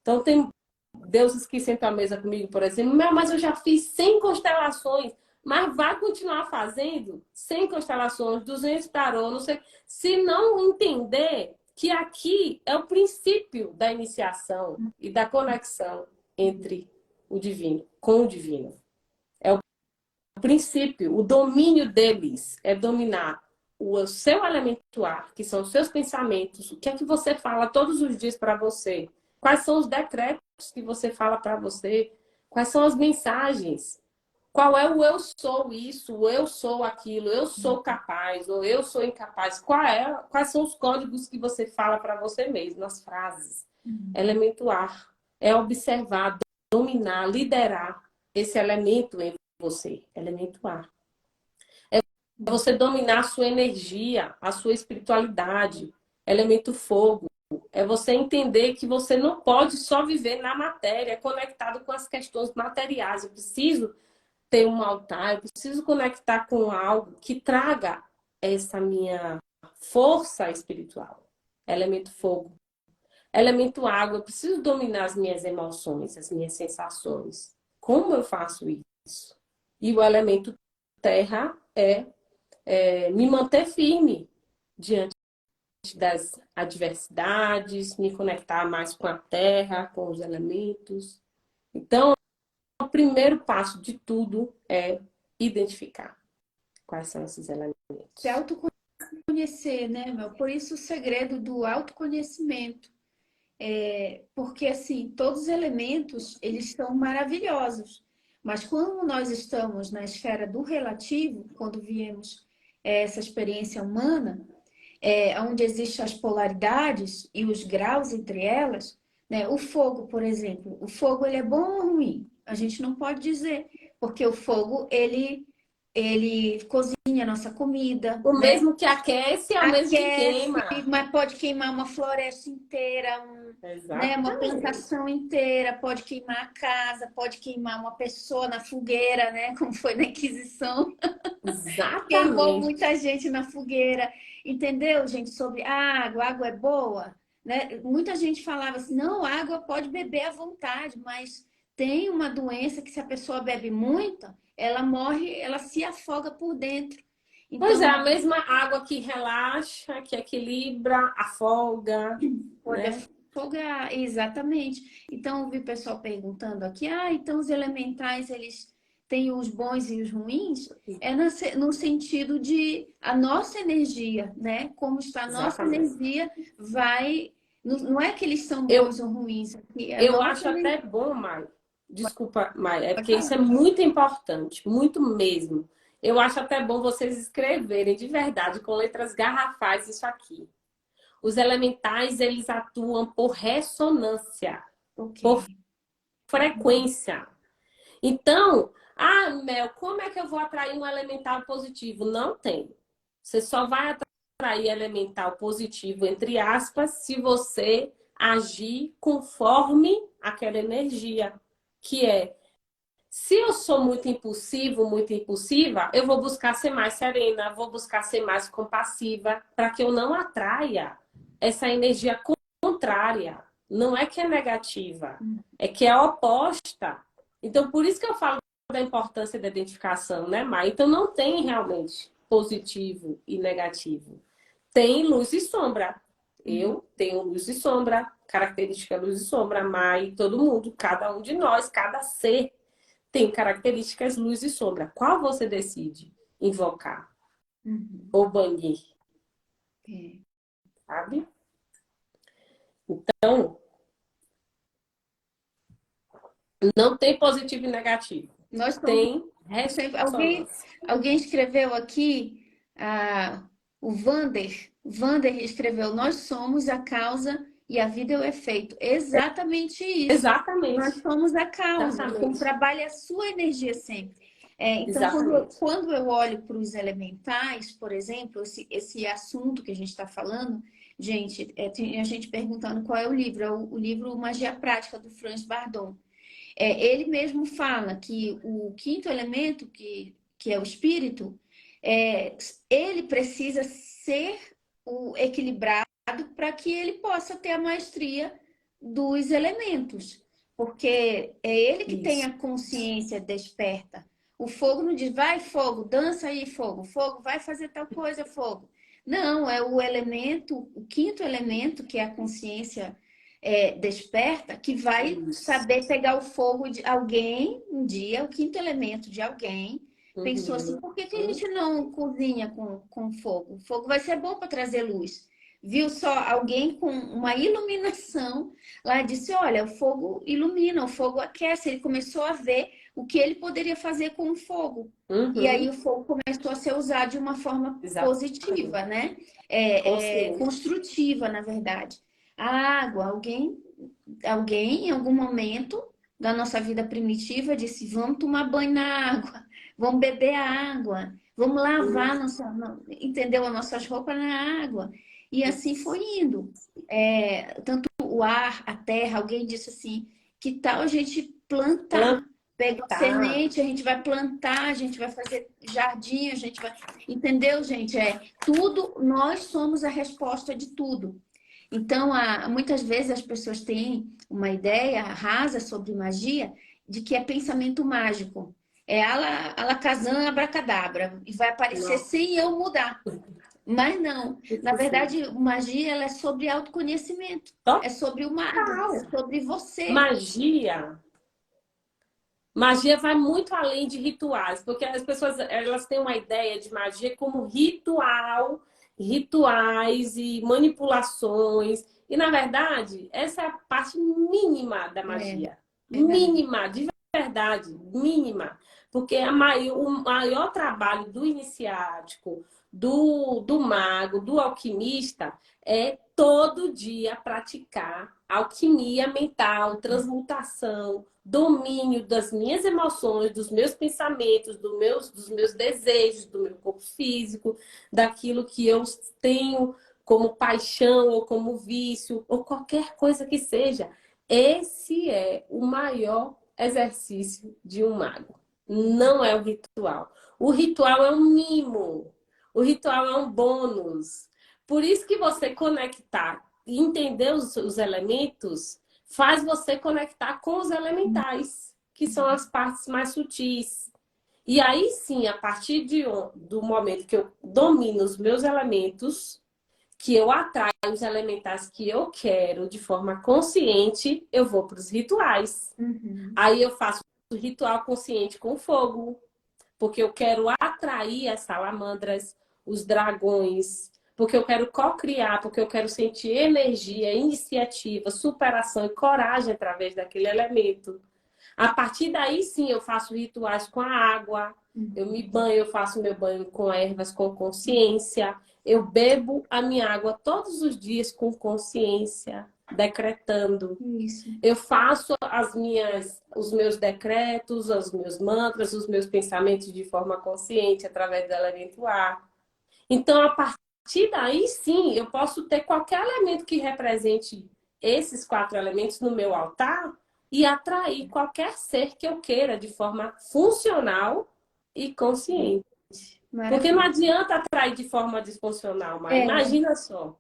Então, tem deuses que sentam à mesa comigo, por exemplo, mas eu já fiz 100 constelações, mas vai continuar fazendo 100 constelações, 200 tarô, não sei. Se não entender que aqui é o princípio da iniciação e da conexão entre o divino, com o divino. É o princípio, o domínio deles é dominar o seu elemento ar, que são os seus pensamentos, o que é que você fala todos os dias para você, quais são os decretos que você fala para você, quais são as mensagens, qual é o eu sou isso, o eu sou aquilo, eu sou capaz, ou eu sou incapaz, quais são os códigos que você fala para você mesmo, as frases. Elemento ar é observar, dominar, liderar esse elemento em você, elemento ar. É você dominar a sua energia, a sua espiritualidade, elemento fogo. É você entender que você não pode só viver na matéria, conectado com as questões materiais. Eu preciso ter um altar, eu preciso conectar com algo que traga essa minha força espiritual. Elemento fogo. Elemento água, eu preciso dominar as minhas emoções, as minhas sensações. Como eu faço isso? E o elemento terra é me manter firme diante das adversidades, me conectar mais com a terra, com os elementos. Então, o primeiro passo de tudo é identificar quais são esses Se elementos. autoconhecer, né, Mel? Por isso o segredo do autoconhecimento. Porque, assim, todos os elementos, eles são maravilhosos. Mas quando nós estamos na esfera do relativo, quando viemos essa experiência humana, onde existem as polaridades e os graus entre elas, né? O fogo, por exemplo, o fogo ele é bom ou ruim? A gente não pode dizer, porque o fogo ele cozinha a nossa comida, O né? mesmo que aquece é o mesmo que Aquece, queima. mas pode queimar uma floresta inteira, né, uma Exatamente. plantação inteira, pode queimar a casa, pode queimar uma pessoa na fogueira, né? Como foi na Inquisição. Queimou Exatamente. muita gente na fogueira. Entendeu, gente, sobre água? Água é boa, né? Muita gente falava assim, não, água pode beber à vontade, mas tem uma doença que se a pessoa bebe muita, ela morre, ela se afoga por dentro. Pois é, Então, a mesma água que relaxa, que equilibra, afoga, pode né? afogar, exatamente. Então, eu vi o pessoal perguntando aqui, então os elementais, eles têm os bons e os ruins? No sentido de a nossa energia, né? Como está a nossa Exatamente. energia, vai... Não é que eles são Eu, bons ou ruins, aqui a eu nossa acho até energia. bom, Mai, desculpa, Mai, é Pode porque isso é falar. muito importante, muito mesmo. Eu acho até bom vocês escreverem de verdade, com letras garrafais, isso aqui. Os elementais, eles atuam por ressonância, Ok. por frequência. Então, Mel, como é que eu vou atrair um elemental positivo? Não tem. Você só vai atrair elemental positivo, entre aspas, se você agir conforme aquela energia, que é, se eu sou muito impulsivo, muito impulsiva, eu vou buscar ser mais serena, vou buscar ser mais compassiva, para que eu não atraia essa energia contrária. Não é que é negativa, é que é oposta. Então, por isso que eu falo da importância da identificação, né, Mai? Então, não tem realmente positivo e negativo. Tem luz e sombra. Eu tenho luz e sombra, característica luz e sombra, Mai, todo mundo, cada um de nós, cada ser tem características luz e sombra. Qual você decide invocar ou banir, É. sabe? Então, não tem positivo e negativo. Nós somos Tem alguém, ressonância. alguém escreveu aqui, o Vander escreveu, nós somos a causa e a vida é o efeito. Exatamente isso. Nós Exatamente. somos a causa. Então, Exatamente. trabalha a sua energia sempre. Então, Exatamente. quando eu olho para os elementais, por exemplo, esse assunto que a gente está falando, gente, tem a gente perguntando qual é o livro. É o livro Magia Prática, do Franz Bardon. Ele mesmo fala que o quinto elemento, que é o espírito, ele precisa ser o equilibrado para que ele possa ter a maestria dos elementos. Porque é ele que tem Isso. a consciência desperta. O fogo não diz, vai fogo, dança aí fogo, fogo, vai fazer tal coisa, fogo. Não, é o elemento, o quinto elemento, que é a consciência desperta, que vai Isso. saber pegar o fogo de alguém, um dia, o quinto elemento de alguém, pensou assim, Uhum. por que a gente não cozinha com fogo? O fogo vai ser bom para trazer luz. Viu só alguém com uma iluminação lá, disse, olha, o fogo ilumina, o fogo aquece. Ele começou a ver o que ele poderia fazer com o fogo. E aí Uhum. o fogo começou a ser usado de uma forma Exatamente. positiva, né? Consciente. Construtiva, na verdade. A água, alguém em algum momento da nossa vida primitiva disse: vamos tomar banho na água, vamos beber a água, vamos lavar entendeu? As nossas roupas na água. E assim foi indo. Tanto o ar, a terra, alguém disse assim: que tal a gente plantar? Pega a Plantar. semente, a gente vai plantar, a gente vai fazer jardim, a gente vai. Entendeu, gente? Tudo, nós somos a resposta de tudo. Então, muitas vezes as pessoas têm uma ideia rasa sobre magia de que é pensamento mágico. É alakazam, abracadabra. E vai aparecer Não. sem eu mudar. Mas não. Na Sim. verdade, magia ela é sobre autoconhecimento. É sobre o mago. É Total. sobre você. Magia. Magia vai muito além de rituais, porque as pessoas elas têm uma ideia de magia como ritual, rituais e manipulações. E, na verdade, essa é a parte mínima da É magia. verdade. Mínima, de verdade, mínima. Porque o maior trabalho do iniciático, do mago, do alquimista, é todo dia praticar alquimia mental, transmutação, domínio das minhas emoções, dos meus pensamentos, dos meus desejos, do meu corpo físico, daquilo que eu tenho como paixão ou como vício, ou qualquer coisa que seja. Esse é o maior exercício de um mago. Não é o ritual. O ritual é um mimo. O ritual é um bônus. Por isso que você conectar e entender os elementos faz você conectar com os elementais, que são as partes mais sutis. E aí sim, a partir do momento que eu domino os meus elementos, que eu atraio os elementais que eu quero de forma consciente, eu vou para os rituais. Uhum. Aí eu faço o ritual consciente com fogo, porque eu quero atrair as salamandras, os dragões, porque eu quero co-criar, porque eu quero sentir energia, iniciativa, superação e coragem através daquele elemento. A partir daí, sim, eu faço rituais com a água, eu me banho, eu faço meu banho com ervas, com consciência. Eu bebo a minha água todos os dias com consciência, decretando. Isso. Eu faço os meus decretos, os meus mantras, os meus pensamentos de forma consciente através do elemento ar. Então, a partir daí, sim, eu posso ter qualquer elemento que represente esses 4 elementos no meu altar e atrair qualquer ser que eu queira de forma funcional e consciente. Porque não Maravilha. adianta atrair de forma disfuncional, mas É, imagina só,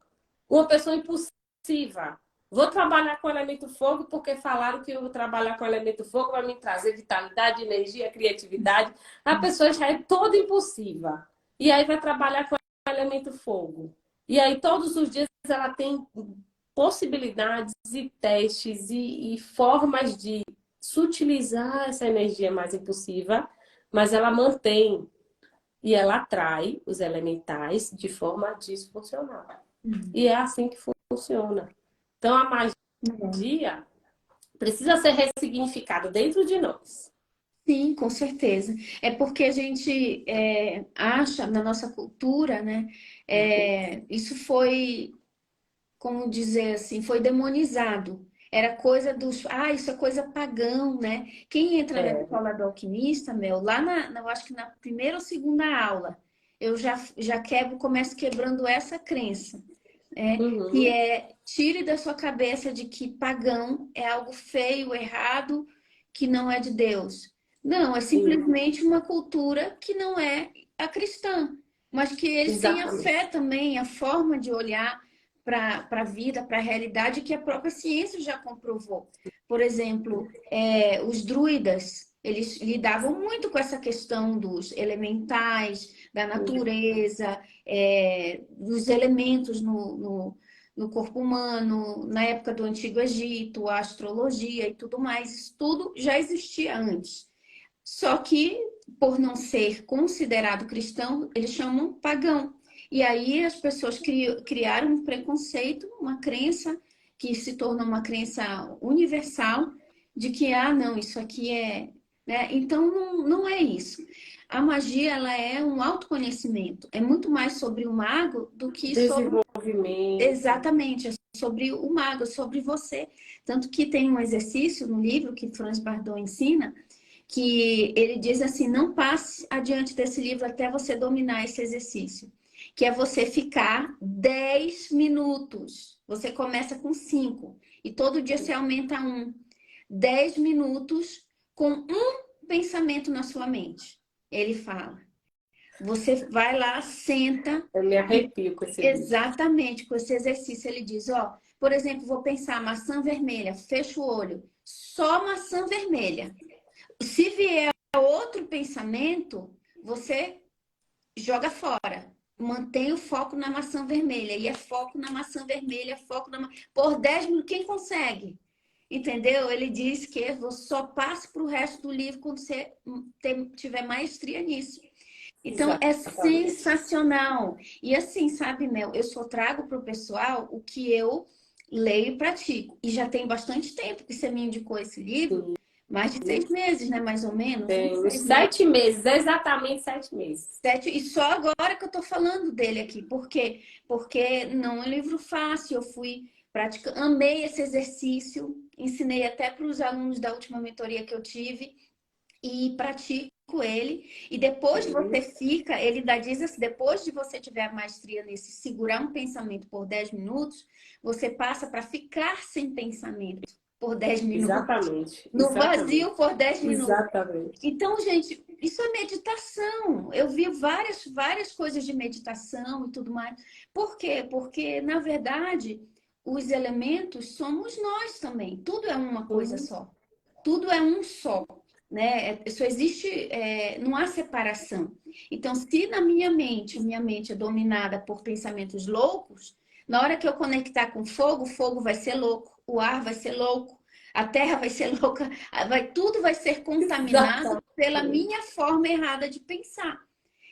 uma pessoa impulsiva. Vou trabalhar com o elemento fogo porque falaram que eu vou trabalhar com o elemento fogo vai me trazer vitalidade, energia, criatividade. A pessoa já é toda impulsiva. E aí vai trabalhar com o elemento fogo. E aí todos os dias ela tem possibilidades e testes e formas de sutilizar essa energia mais impulsiva, mas ela mantém e ela atrai os elementais de forma disfuncional. E é assim que funciona. Então, a magia precisa ser ressignificada dentro de nós. sim, com certeza. É porque a gente acha na nossa cultura, né? Isso foi, como dizer assim, foi demonizado. Era coisa dos, isso é coisa pagão, né? Quem entra na É. escola do alquimista, lá eu acho que na primeira ou segunda aula, eu já quebro, começo quebrando essa crença, que Uhum. é tire da sua cabeça de que pagão é algo feio, errado, que não é de Deus. Não, é Sim, simplesmente uma cultura que não é a cristã, mas que eles têm a fé exatamente. também, a forma de olhar para a vida, para a realidade que a própria ciência já comprovou. Por exemplo, os druidas, eles lidavam muito com essa questão dos elementais, da natureza, dos elementos no corpo humano, na época do Antigo Egito, a astrologia e tudo mais, isso tudo já existia antes. Só que, por não ser considerado cristão, eles chamam pagão. E aí as pessoas criaram um preconceito, uma crença que se tornou uma crença universal de que, não, isso aqui é. Né? Então, não é isso. A magia, ela é um autoconhecimento. É muito mais sobre o mago do que sobre. Desenvolvimento. Exatamente, é sobre o mago, sobre você. Tanto que tem um exercício no livro que Franz Bardot ensina, que ele diz assim: não passe adiante desse livro até você dominar esse exercício, que é você ficar 10 minutos. Você começa com 5 e todo dia você aumenta 1. 10 minutos com um pensamento na sua mente. Ele fala. Você vai lá, senta Eu me e arrepio com esse livro. exatamente com esse exercício ele diz, por exemplo, vou pensar maçã vermelha, fecha o olho, só maçã vermelha. Se vier outro pensamento, você joga fora. Mantém o foco na maçã vermelha. E é foco na maçã vermelha, foco na por 10 minutos. Quem consegue? Entendeu? Ele diz que só passe para o resto do livro quando você tiver maestria nisso. Então, é Exatamente. sensacional. E assim, sabe, Mel, eu só trago para o pessoal o que eu leio e pratico. E já tem bastante tempo que você me indicou esse livro. Sim. Mais de 6 meses, né? Mais ou menos. Uns Tem uns 6 meses. 7 meses, exatamente 7 meses. 7. E só agora que eu estou falando dele aqui. Por quê? Porque não é um livro fácil. Eu fui praticando, amei esse exercício. Ensinei até para os alunos da última mentoria que eu tive. E pratico ele. E depois você fica, ele dá diz assim, depois de você tiver a maestria nesse segurar um pensamento por 10 minutos, você passa para ficar sem pensamento por 10 minutos. Exatamente, No exatamente, vazio por 10 minutos. exatamente. Então, gente, isso é meditação. Eu vi várias coisas de meditação e tudo mais. Por quê? Porque, na verdade, os elementos somos nós também. Tudo é uma coisa Sim, só. Tudo é um só, né? Só existe, não há separação. Então, se na minha mente é dominada por pensamentos loucos, na hora que eu conectar com fogo, o fogo vai ser louco, o ar vai ser louco, a terra vai ser louca, tudo vai ser contaminado pela exatamente. minha forma errada de pensar.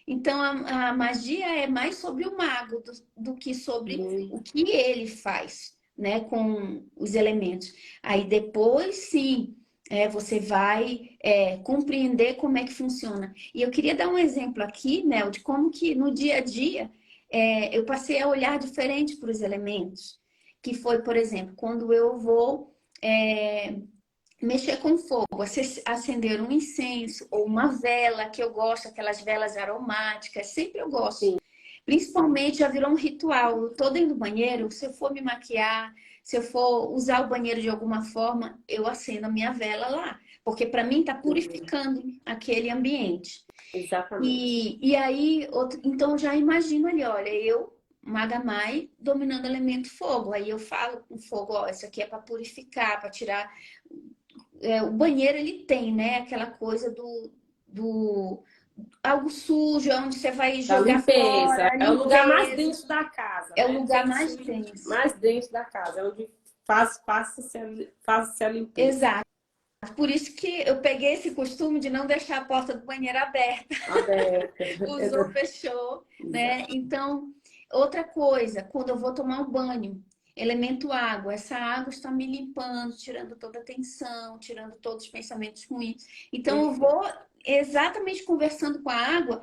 Então, a magia é mais sobre o mago do que sobre o que ele faz, né, com os elementos. Aí depois, sim, você vai compreender como é que funciona. E eu queria dar um exemplo aqui, Mel, de como que no dia a dia eu passei a olhar diferente para os elementos. Que foi, por exemplo, quando eu vou mexer com fogo, acender um incenso ou uma vela, que eu gosto, aquelas velas aromáticas, sempre eu gosto. Sim. Principalmente já virou um ritual. Eu tô dentro do banheiro, se eu for me maquiar, se eu for usar o banheiro de alguma forma, eu acendo a minha vela lá. Porque para mim tá purificando aquele ambiente. Exatamente. E aí, então eu já imagino ali, olha, eu, Maga Mai, dominando o elemento fogo. Aí eu falo com fogo, ó, isso aqui é para purificar, para tirar. O banheiro ele tem, né? Aquela coisa do algo sujo, onde você vai Da jogar limpeza. fora, a É o lugar mais limpeza. denso da casa, É o né? lugar mais Cantinho denso. mais denso da casa. É onde faz-se a limpeza. Exato. Por isso que eu peguei esse costume de não deixar a porta do banheiro aberta. Aberta. Usou, fechou, né? Exato. Então, outra coisa, quando eu vou tomar um banho, elemento água, essa água está me limpando, tirando toda a tensão, tirando todos os pensamentos ruins. Então, eu Perfeito. vou exatamente conversando com a água,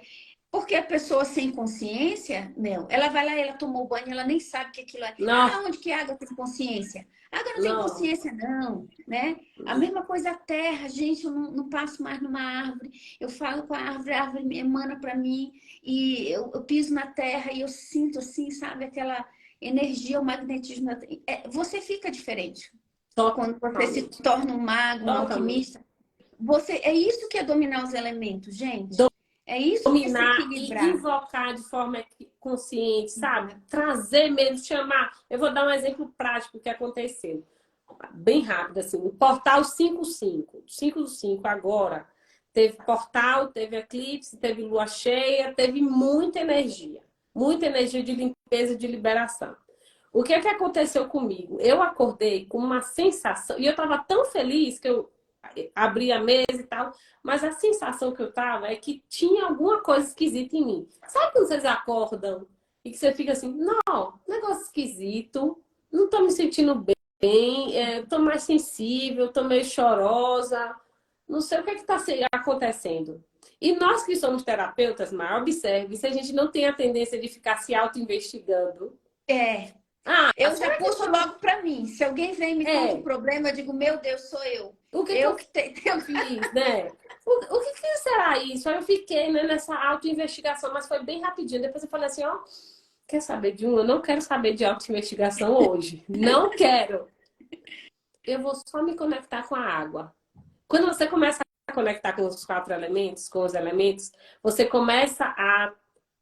porque a pessoa sem consciência, Mel, ela vai lá, ela tomou banho, ela nem sabe que aquilo é. Não, Ah, onde que a água tem consciência? A água não tem não. consciência, não, né? A mesma coisa a terra, gente, eu não passo mais numa árvore, eu falo com a árvore emana para mim, e eu piso na terra e eu sinto assim, sabe, aquela energia, o magnetismo. Você fica diferente. Quando você se Totalmente. torna um mago, um Totalmente. alquimista, é isso que é dominar os elementos, gente. É isso que é se Dominar e equilibrar. invocar de forma consciente, sabe? Exato. Trazer mesmo, chamar. Eu vou dar um exemplo prático que aconteceu. Bem rápido, assim. O portal 55. 55 agora. Teve portal, teve eclipse, teve lua cheia, teve muita energia. Muita energia de limpeza e de liberação. O que é que aconteceu comigo? Eu acordei com uma sensação, e eu estava tão feliz que eu abri a mesa e tal, mas a sensação que eu tava é que tinha alguma coisa esquisita em mim. Sabe quando vocês acordam e que você fica assim, não, negócio esquisito, não tô me sentindo bem, tô mais sensível, tô meio chorosa, não sei o que está acontecendo. E nós que somos terapeutas, mas observe, se a gente não tem a tendência de ficar se auto-investigando. É, Ah, eu já será que puxo logo para mim. Se alguém vem e me conta um é? problema, eu digo, meu Deus, sou eu. O que que Eu eu que tenho. fiz, né? O que será isso? Aí eu fiquei, né, nessa auto-investigação, mas foi bem rapidinho. Depois eu falei assim, ó, quer saber de um? Eu não quero saber de auto-investigação hoje. Não quero. Eu vou só me conectar com a água. Quando você começa a conectar com os quatro elementos, com os elementos, você começa a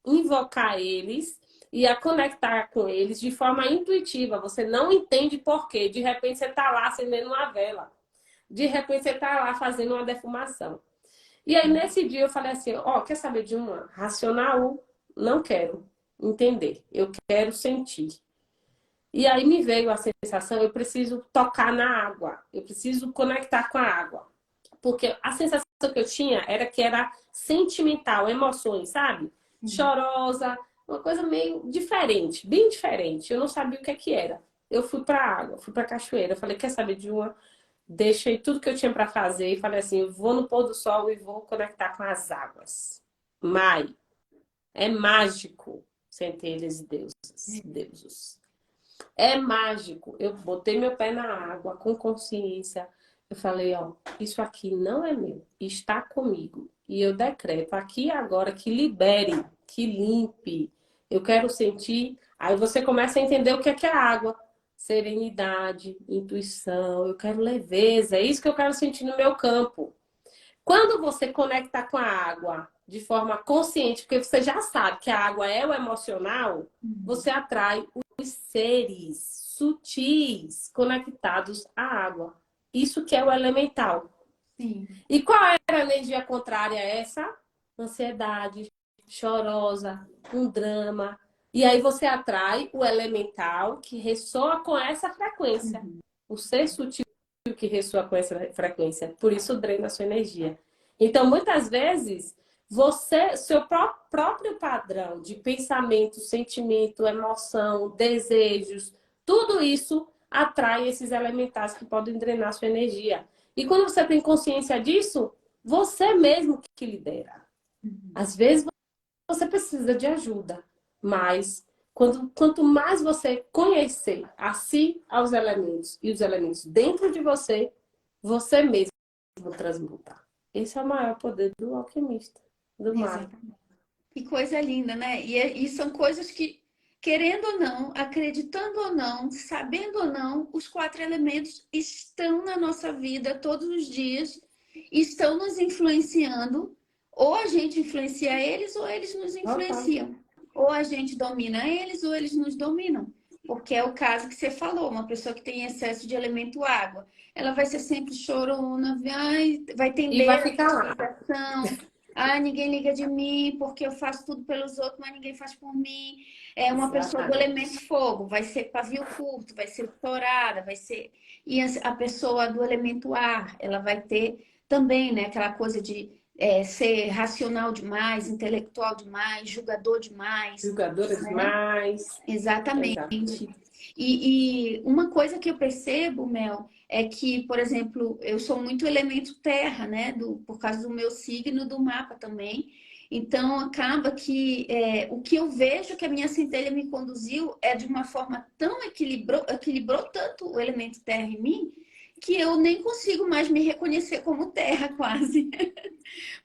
invocar eles e a conectar com eles de forma intuitiva. Você não entende por quê. De repente você está lá acendendo uma vela. De repente você está lá fazendo uma defumação. E aí nesse dia eu falei assim, ó, quer saber de uma? Racional, não quero entender. Eu quero sentir. E aí me veio a sensação, eu preciso tocar na água. Eu preciso conectar com a água. Porque a sensação que eu tinha era que era sentimental, emoções, sabe? Chorosa, uma coisa meio diferente, bem diferente. Eu não sabia o que é que era. Eu fui para a água, fui para a cachoeira. Eu falei, quer saber de uma? Deixei tudo que eu tinha para fazer e falei assim, eu vou no pôr do sol e vou conectar com as águas. Mai, é mágico centelhas e deuses. É mágico. Eu botei meu pé na água com consciência. Eu falei, ó, isso aqui não é meu, está comigo. E eu decreto aqui agora que libere, que limpe. Eu quero sentir. Aí você começa a entender o que é a água. Serenidade, intuição, eu quero leveza. É isso que eu quero sentir no meu campo. Quando você conecta com a água de forma consciente, porque você já sabe que a água é o emocional, você atrai os seres sutis conectados à água. Isso que é o elemental. Sim. E qual era a energia contrária a essa? Ansiedade, chorosa, um drama. E aí você atrai o elemental que ressoa com essa frequência. O ser sutil que ressoa com essa frequência. Por isso drena a sua energia. Então, muitas vezes, seu próprio padrão de pensamento, sentimento, emoção, desejos, tudo isso atrai esses elementais que podem drenar a sua energia. E quando você tem consciência disso, você mesmo que lidera. Às vezes você precisa de ajuda, mas quanto mais você conhecer a si, aos elementos e os elementos dentro de você, você mesmo transmuta. Esse é o maior poder do alquimista, do mago. Exatamente. Que coisa linda, né? E são coisas que, querendo ou não, acreditando ou não, sabendo ou não, os quatro elementos estão na nossa vida todos os dias, estão nos influenciando. Ou a gente influencia eles, ou eles nos Total. influenciam. Ou a gente domina eles, ou eles nos dominam. Porque é o caso que você falou, uma pessoa que tem excesso de elemento água, ela vai ser sempre chorona, vai E vai tender à ficar lá. vitimização. Ah, ninguém liga de mim porque eu faço tudo pelos outros, mas ninguém faz por mim. É uma pessoa do elemento Exatamente. fogo, vai ser pavio curto, vai ser chorada, vai ser. E a pessoa do elemento ar, ela vai ter também, né, aquela coisa de ser racional demais, intelectual demais, julgador demais, Julgadora né? demais. Exatamente. Exatamente. E uma coisa que eu percebo, Mel, é que, por exemplo, eu sou muito elemento terra, né? Por causa do meu signo do mapa também. Então, acaba que o que eu vejo que a minha centelha me conduziu é de uma forma tão equilibrou tanto o elemento terra em mim, que eu nem consigo mais me reconhecer como terra, quase.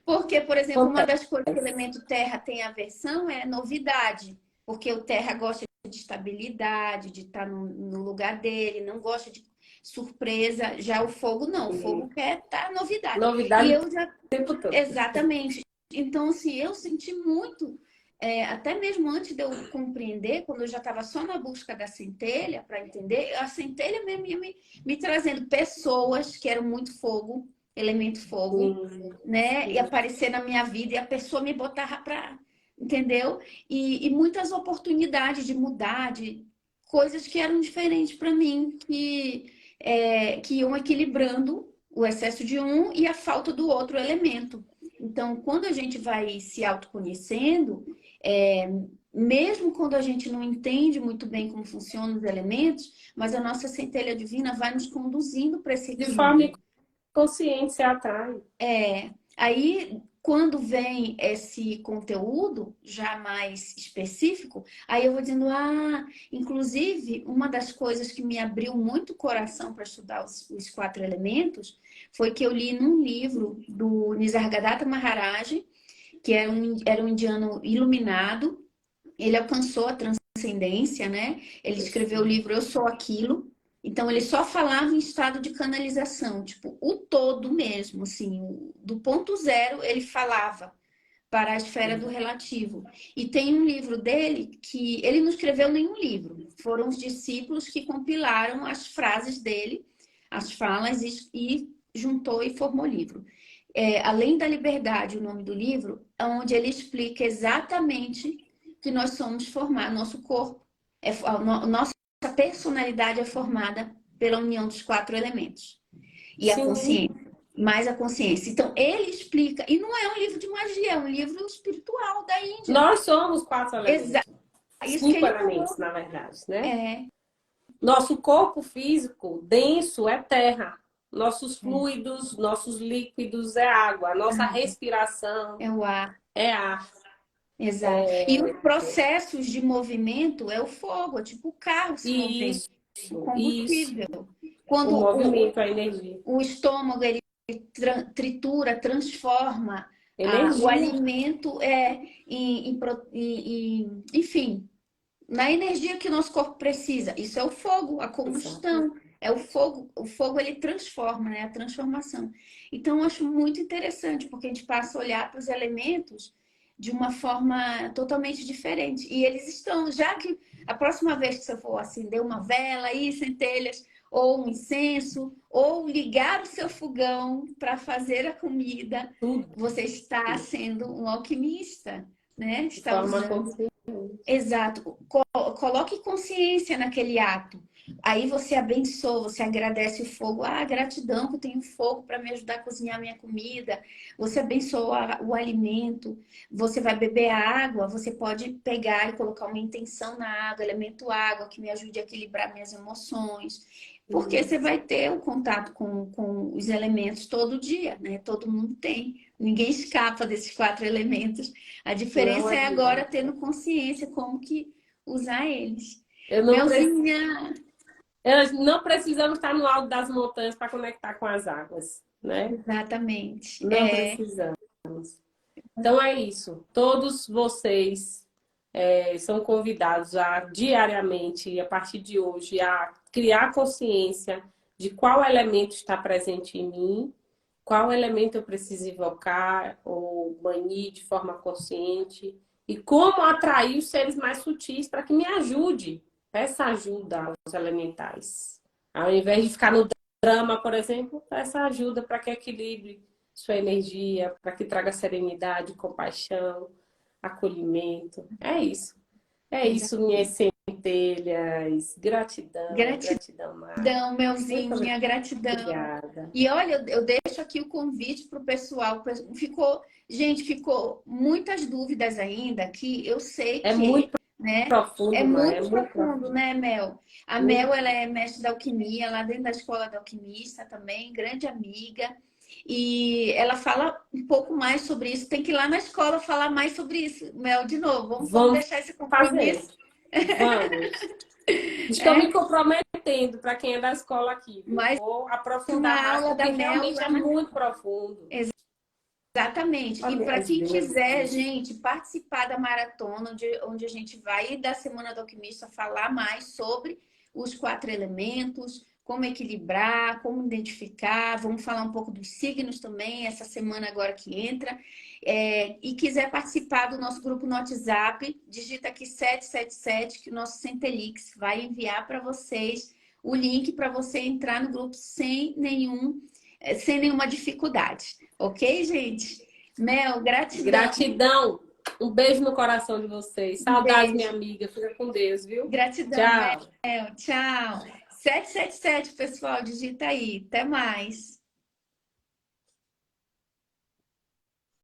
Porque, por exemplo, uma das coisas que o Acontece. elemento terra tem aversão é novidade. Porque o terra gosta de estabilidade, de estar no lugar dele, não gosta de surpresa. Já o fogo não, o fogo quer estar novidade. E Novidade eu já, o tempo todo. exatamente. Então, assim, eu senti muito, até mesmo antes de eu compreender, quando eu já estava só na busca da centelha, para entender, a centelha mesmo ia me trazendo pessoas que eram muito fogo, elemento fogo, Sim, né? E sim. aparecer na minha vida e a pessoa me botava para, entendeu? E muitas oportunidades de mudar, de coisas que eram diferentes para mim, que iam equilibrando o excesso de um e a falta do outro elemento. Então, quando a gente vai se autoconhecendo, mesmo quando a gente não entende muito bem como funcionam os elementos, mas a nossa centelha divina vai nos conduzindo para esse De forma equilíbrio. inconsciente se atrai. Aí, quando vem esse conteúdo já mais específico, aí eu vou dizendo, inclusive, uma das coisas que me abriu muito o coração para estudar os quatro elementos foi que eu li num livro do Nisargadatta Maharaj, que era um indiano iluminado. Ele alcançou a transcendência, né? Ele escreveu o livro Eu Sou Aquilo. Então, ele só falava em estado de canalização, tipo, o todo mesmo, assim, do ponto zero ele falava para a esfera do relativo. E tem um livro dele que ele não escreveu nenhum livro, foram os discípulos que compilaram as frases dele, as falas, e juntou e formou o livro. Além da Liberdade, o nome do livro, é onde ele explica exatamente que nós somos formados, nosso corpo, nossa personalidade é formada pela união dos quatro elementos. E a Sim, consciência, mais a consciência. Então, ele explica, e não é um livro de magia, é um livro espiritual da Índia. nós somos quatro Exato. elementos. Isso que Cinco ele falou. elementos, na verdade, né? É, Nosso corpo físico denso é terra. Nossos fluidos, nossos líquidos é água. Nossa respiração é o ar. é ar. Exato. E os processos de movimento é o fogo, é tipo o carro se movendo, Isso, o isso. combustível. O Quando movimento, a energia. o estômago ele tritura, transforma o Energia. alimento enfim, na energia que o nosso corpo precisa. Isso é o fogo, a Exato. combustão. É o fogo ele transforma, né? A transformação. Então, eu acho muito interessante, porque a gente passa a olhar para os elementos de uma forma totalmente diferente. E eles estão, já que a próxima vez que você for acender uma vela aí, centelhas, ou um incenso, ou ligar o seu fogão para fazer a comida, Tudo. você está sendo um alquimista, né? De Está forma usando. consciente. Exato. Coloque consciência naquele ato. Aí você abençoa, você agradece o fogo. Gratidão que eu tenho fogo para me ajudar a cozinhar minha comida. Você abençoa o alimento. Você vai beber a água, você pode pegar e colocar uma intenção na água, elemento água, que me ajude a equilibrar minhas emoções. Porque você vai ter o contato com os elementos todo dia, né? Todo mundo tem. Ninguém escapa desses quatro elementos. A Não diferença é agora adianta. tendo consciência como que usar eles. Eu não, pre... Melzinha, não precisamos estar no alto das montanhas para conectar com as águas, né? exatamente. Não precisamos. Então é isso. Todos vocês são convidados a diariamente, a partir de hoje, a criar consciência de qual elemento está presente em mim, qual elemento eu preciso invocar ou banir de forma consciente e como atrair os seres mais sutis para que me ajude. Peça ajuda aos elementais. Ao invés de ficar no drama, por exemplo, peça ajuda para que equilibre sua energia, para que traga serenidade, compaixão, acolhimento. É isso. É isso, minhas centelhas. Gratidão, gratidão, Mara. Gratidão, Melzinho, minha gratidão. Obrigada. E olha, eu deixo aqui o convite para o pessoal. Gente, ficou muitas dúvidas ainda que eu sei É que, muito né? profundo, É Mara. muito profundo, né, Mel? A Mel, ela é mestre da alquimia, lá dentro da escola da alquimista também, grande amiga. E ela fala um pouco mais sobre isso. Tem que ir lá na escola falar mais sobre isso, Mel, de novo. Vamos Vamos deixar esse fazer. compromisso. Vamos. Estou me comprometendo para quem é da escola aqui. Mas Vou aprofundar uma mais, aula da porque Mel realmente lá é na... muito profundo. Exatamente. E Olha para as quem quiser, bênçãos. gente, participar da maratona, onde a gente vai da Semana do Alquimista falar mais sobre os 4 elementos, como equilibrar, como identificar. Vamos falar um pouco dos signos também, essa semana agora que entra. E quiser participar do nosso grupo no WhatsApp, digita aqui 777, que o nosso Centelix vai enviar para vocês o link para você entrar no grupo sem nenhuma dificuldade. Ok, gente? Mel, gratidão. Gratidão. Um beijo no coração de vocês. Saudades, minha amiga. Fica com Deus, viu? Gratidão, Tchau. Mel. Tchau. 777, pessoal, digita aí. Até mais.